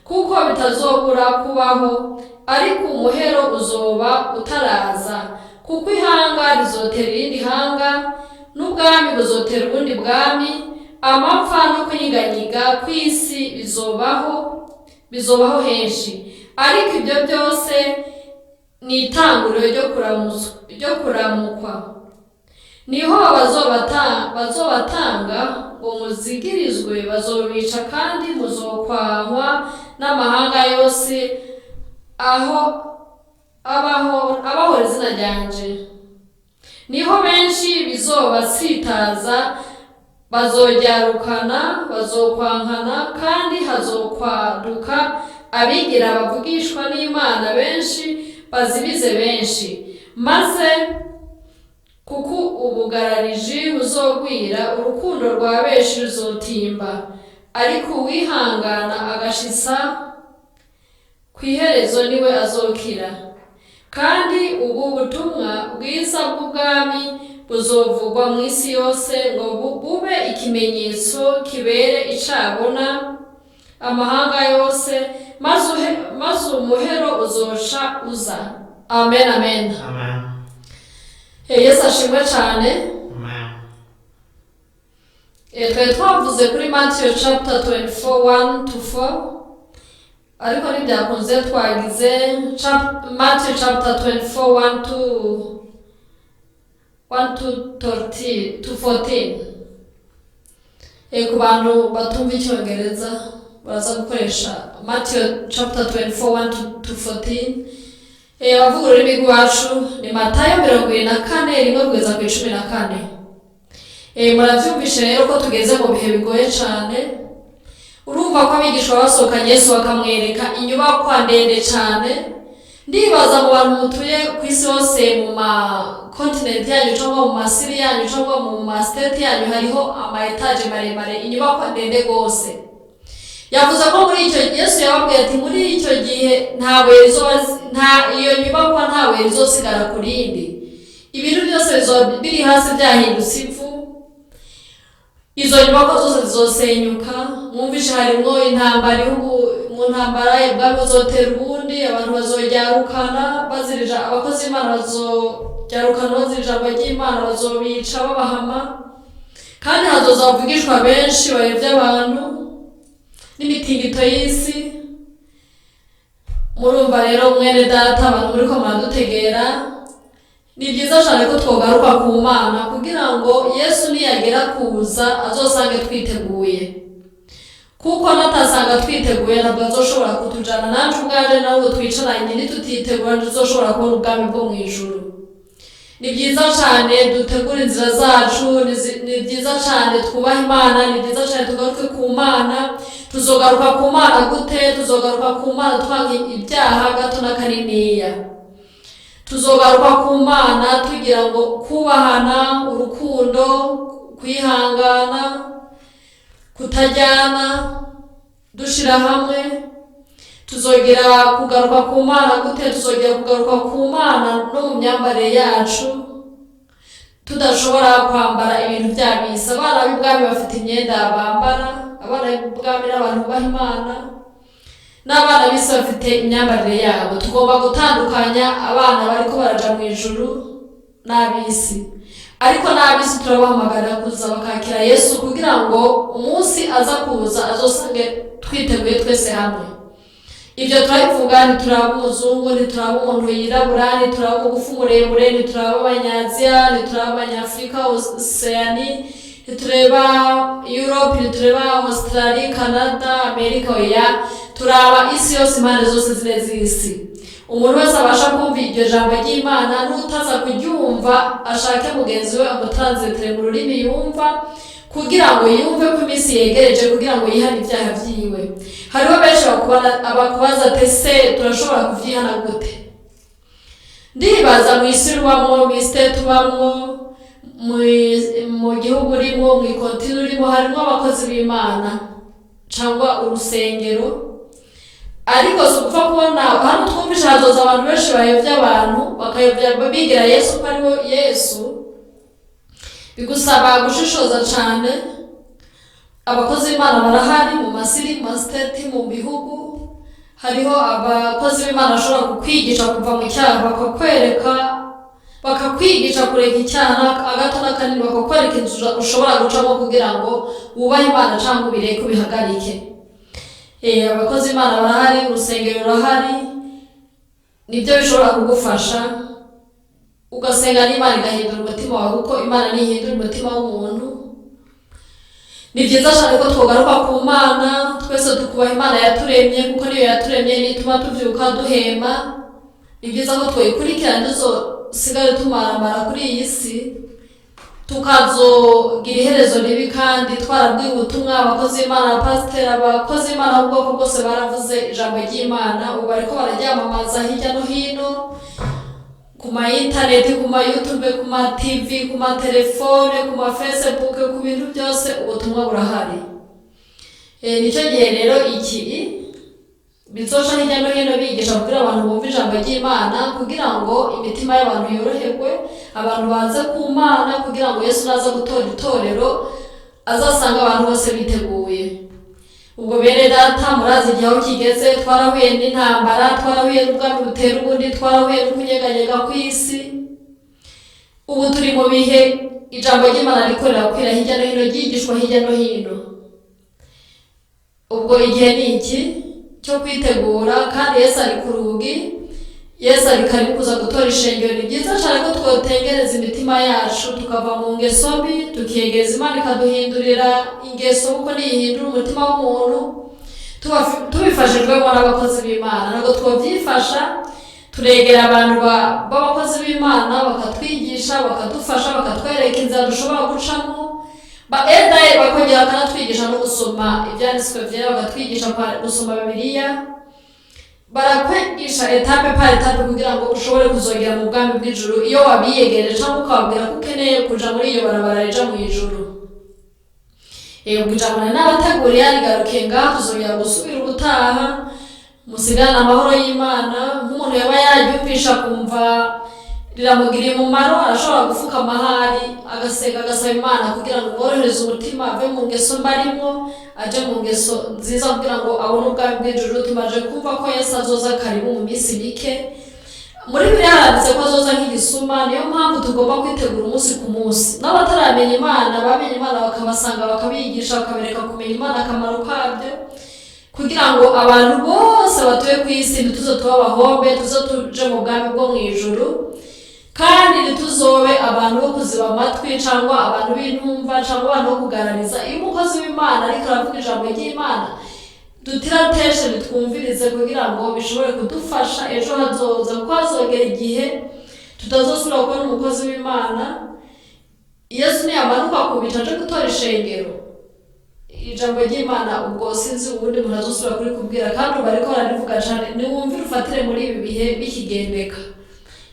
[SPEAKER 2] kuko bitazobura kubaho, ariko umuhero uzoba utaraza. Kuko ihanga rizotera irindi hanga, n'ubwami buzotera ubundi bwami. Amapfa no kunyiganyiga kw'isi bizobaho henshi, ariko ibyo byose ni itanguriro ryo kuramukwa. Niho bazobatanga ngo muzigirizwe, bazobica, kandi muzokwahwa n'amahanga yose aho abahora izina ryanje. Niho benshi bizobasitaza, bazokwankana, kandi hazokwaduka abigira bavugishwa n'Imana benshi, bazimize benshi. Maze kuko ubugarariji buzogwira, urukundo rwa benshi ruzotimba, ariko uwihangana agashitsa kw'iherezo niwe azokira. Kandi ubu butumwa bwiza bw'ubwami buzovugwa mu isi yose, ngo bube ikimenyetso kibere icabona amahanga yose, maze umuhero uzoca uza. Amen, amen.
[SPEAKER 1] Amen.
[SPEAKER 2] Yesu ashimwe cyane.
[SPEAKER 1] Amen.
[SPEAKER 2] Twari twavuze kuri Matthew chapter 24 1-4, ariko ntibyakunze twagize Matthew chapter 24 1-14. Ku bantu batumva icyongereza baraza gukoresha Matthew chapter 24 1-14. Abavuga ururimi rwacu ni Matayo 24:1-14. Murabyumvishe rero ko tugeze mu bihe bigoye cyane. Urumva ko abigishwa basohokanye Yesu bakamwereka inyubakwa ndende cyane. Ndibaza mu bantu mutuye ku isi hose, mu continent yanyu cyangwa mu masiri yanyu cyangwa mu state yanyu, hariho ama-etage maremare, inyubakwa ndende gose. Yavuze ko muri icyo Yesu yababwiye ati, muri icyo gihe iyo nyubakwa ntawe rizosigara ku rindi. Ibintu byose biri hasi byahindutse ivu. Izo nyubakwa zose zizosenyuka. Mwumvishe harimo intambara, mu ntambara ubwami buzotera ubundi, abantu bazoryarukana bazirija, abakozi b'Imana bazoryarukana bazirija ijambo ry'Imana, bazobica babahama, kandi hazoza bavugishwa benshi bayobya abantu n'imitingito y'isi. Murumva rero mwene data, abantu muri ko muradutegera, ni byiza cyane ko twogaruka ku Mana, kugira ngo Yesu niyagera kuza azosange twiteguye. Kuko natasanga twiteguye ntabwo azoshobora kutujana. Nanjye ubwaje nawe twicaranye nitutitegura ntizoshobora kubona ubwami bwo mu ijuru. Ni byiza cyane dutegura inzira zacu, ni byiza cyane twubaha Imana, ni byiza cyane tugaruke ku Mana. Tuzogaruka ku Mana gute? Tuzogaruka ku Mana twanga ibyaha gato na kaniniya. Tuzogaruka ku Mana tugira ngo kubahana, urukundo, kwihangana, kutajyana, dushira hamwe. Tuzogera kugaruka ku Mana gute? Tuzogera kugaruka ku Mana no mu myambarire yacu. tudashobora kwambara ibintu by'abisi. Abana b'ibwami bafite imyenda bambara, abana b'ibwami n'abantu bubaha Imana, n'abana b'isi bafite imyambarire yabo. Tugomba gutandukanya abana bariko baraja mu ijuru n'ab'isi, ariko n'ab'isi turabahamagarira kuza bakakira Yesu kugira ngo umunsi aza kuza azosange twiteguye twese hamwe. Ibyo turabivuga, ntituraba umuzungu, ntituraba umuntu yirabura, ntituraba umugufi muremure, ntituraba abanyaziya, ntituraba abanyafurika, Oceani, ntitureba Europe, ntitureba Australia, Canada, Amerika, oya, turaba isi yose, impande zose zine z'isi. Umuntu wese abasha kumva iryo jambo ry'Imana, n'utaza kuryumva ashake mugenzi we amutranslatere mu rurimi yumva, kugira ngo yumve ko iminsi yegereje, kugira ngo yihane ibyaha byiwe. Hariho benshi bakubaza ati se turashobora kuvyihana gute? Ndibaza mu isi rubamwo, mu isi tubamwo, mu gihugu urimo, mu ikontinu urimo, harimo abakozi b'Imana cyangwa urusengero, ariko si upfa kubona hano twumvisha hazoza abantu benshi bayobya abantu, bakayobya bigira Yesu ko ariwe Yesu. Bigusaba gushishoza cyane. Abakozi b'Imana barahari mu masiri, mu masiteti, mu bihugu. Hariho abakozi b'Imana bashobora kukwigisha kuva mu cyaha, bakakwigisha kureka icyaha agato n'akanini, bakakwereka inzira ushobora gucamo kugira ngo wubahe Imana cyangwa ubireke ubihagarike. Abakozi b'Imana barahari, urusengero rurahari, nibyo bishobora kugufasha ugasenga n'Imana igahindura umutima wawe, kuko Imana ntihindura umutima w'umuntu. Ni byiza cyane ko twogaruka ku Mana, twese tukubaha Imana yaturemye, kuko niyo yaturemye nituma tuvyuka duhema. Ni byiza ko twoyikurikirana, tuzosigare tumaramara kuri iyi si, tukazogira iherezo ribi, kandi twarabwiye ubutumwa. Abakozi b'Imana, abapasiteri, abakozi b'Imana b'ubwoko bwose baravuze ijambo ry'Imana. Ubu bariko bararyamamaza hirya no hino, ku ma internet, ku ma YouTube, ku ma TV, ku ma telefone, ku ma Facebook, ku bintu byose ubutumwa burahari. Nicyo gihe rero iki bizoca hirya no hino bigisha kugira abantu bumve ijambo ry'Imana, kugira ngo imitima y'abantu yoroherwe, abantu baze ku Mana, kugira ngo Yesu naza gutora itorero azasanga abantu bose biteguye. Ubwo bene data, murazi igihe aho kigeze, twarahuye n'intambara, twarahuye n'ubwami butera ubundi, twarahuye n'ukunyeganyega kw'isi. Ubu turi mu bihe ijambo ry'Imana rikorera kwira hirya no hino, ryigishwa hirya no hino. Ubwo igihe ni iki cyo kwitegura, kandi Yesu ari ku rugi, Yesu ari kari kuza gutora ishengero. Ni byiza cyane ko twotengereza imitima yacu, tukava mu ngeso mbi, tukiyegereza Imana ikaduhindurira ingeso, kuko niyihindura umutima w'umuntu, tubifashijwemo n'abakozi b'Imana. Ntabwo twobyifasha, turegera abantu b'abakozi b'Imana, bakatwigisha, bakadufasha, bakatwereka inzira dushobora gucamo, bakongera bakanatwigisha no gusoma ibyanditswe byera, bakatwigisha gusoma Bibiliya, barakwigisha etape par etape kugira ngo ushobore kuzogera mu bwami bw'ijuru. Iyo wabiyegereje cyangwa ukababwira ko ukeneye kuja muri iyo barabara rija mu ijuru. Ubwo ijambo n'abateguriye rigarukiye ngaha, tuzongera gusubira ubutaha. Musigane amahoro y'Imana. Nk'umuntu yaba yaryumvisha kumva riramugiriye umumaro, arashobora gupfukama ahari agasenga, agasaba Imana kugira ngo imworohereze umutima, ave mu ngeso mbi arimo, aje mu ngeso nziza, kugira ngo abone ubwami bw'ijuru. Tumaze kumva ko Yesu azoza karibu mu minsi mike. Muri Bibiliya handitse ko azoza nk'igisuma. Niyo mpamvu tugomba kwitegura umunsi ku munsi. N'abataramenya Imana, bamenye Imana bakabasanga, bakabigisha, bakabereka kumenya Imana, akamaro kabyo, kugira ngo abantu bose batuye ku isi ntituze tuba abahombe, tuze tuje mu bwami bwo mu ijuru, kandi ntituzobe abantu bo kuziba amatwi, cyangwa abantu b'intumva, cyangwa abantu bo kugarariza. Iyo umukozi w'Imana ariko aravuga ijambo ry'Imana, dutirateshe nitwumvirize, kugira ngo bishobore kudufasha ejo hazoza, kuko hazogera igihe tutazosubira kubona umukozi w'Imana. Yesu niyamanuka ku bicu aje gutora ishengero, ijambo ry'Imana ubwo sinzi ubundi umuntu azosubira kuri kubwira, kandi ubu ariko ararivuga cyane. Niwumvire ufatire muri ibi bihe bikigendeka.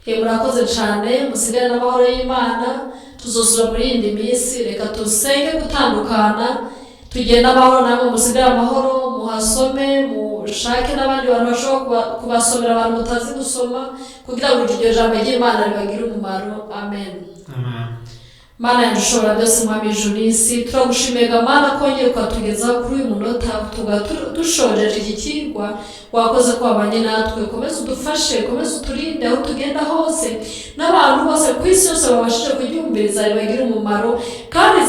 [SPEAKER 2] Murakoze cyane, musigare n'amahoro y'Imana. Tuzosura muri indi minsi, reka tusenge gutandukana, tugenda amahoro. Namwe musigare amahoro, muhasome, mushake n'abandi bantu bashobora kubasomera, abantu mutazi gusoma, kugira ngo iryo jambo ry'Imana ribagire umumaro. Amen.
[SPEAKER 1] Amen.
[SPEAKER 2] Mana yanjye ushobora byose mwami ijuru n'isi, turagushimiye Mana kongera ukatugezaho kuri uyu munota dushojeje iki kigwa. Wakoze ko wabanye natwe, komeza udufashe, komeza uturinde aho tugenda hose, n'abantu bose ku isi yose babashije kuryumviriza ribagira umumaro, kandi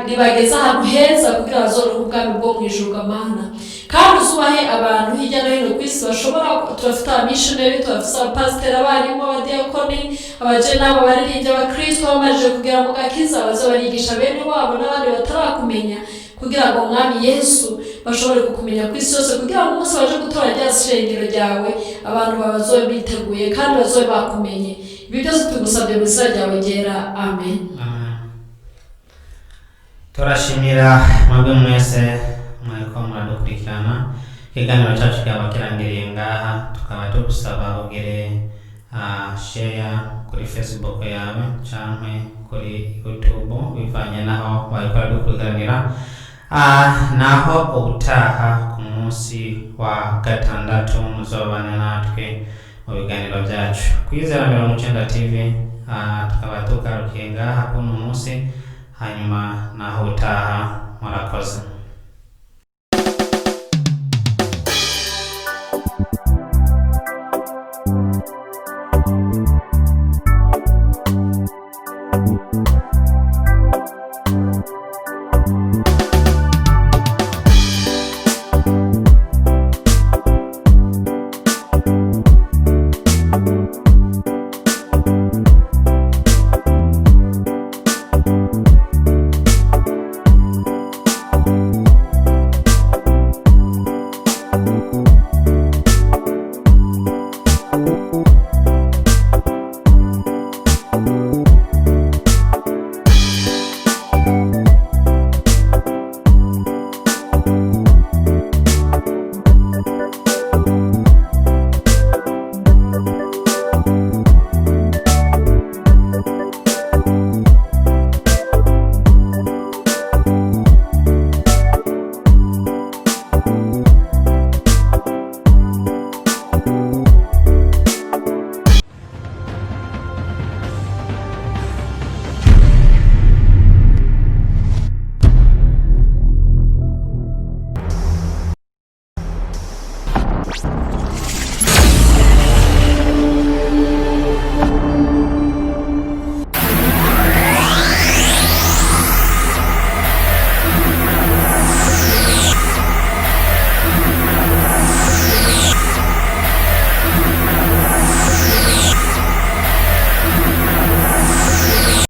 [SPEAKER 2] ribageza ahantu heza kugira bazoronke ubwami bwo mu ijuru Mana. Kandi uzubahe abantu hirya no hino ku isi bashobora, turafite abamissioneri, turafite abapasiteri, abarimu, abadiyakoni, abajenama, abaririmbyi, abakristo bamaze kugera mu gakiza, baze barigisha bene wabo n'abandi batarakumenya, kugira ngo mwami Yesu bashobore kukumenya ku isi yose, kugira ngo umunsi baje gutora rya shengero ryawe abantu bazobe biteguye kandi bazobe bakumenye. Ibi byose tugusabye mu izina ryawe ryera, amen.
[SPEAKER 1] Turashimira mwebwe mwese mwariko muradukurikirana. Ikiganiro cyacu kikaba kirangiriye ngaha, tukaba tugusaba ugire share kuri Facebook yawe cyangwa kuri YouTube bivanye naho wariko dukurikirana. Naho ubutaha ku munsi wa gatandatu muzobana natwe mu biganiro byacu Kwizera 90 TV. Tukaba tugarukiye ngaha kuno munsi, hanyuma naho utaha murakoze.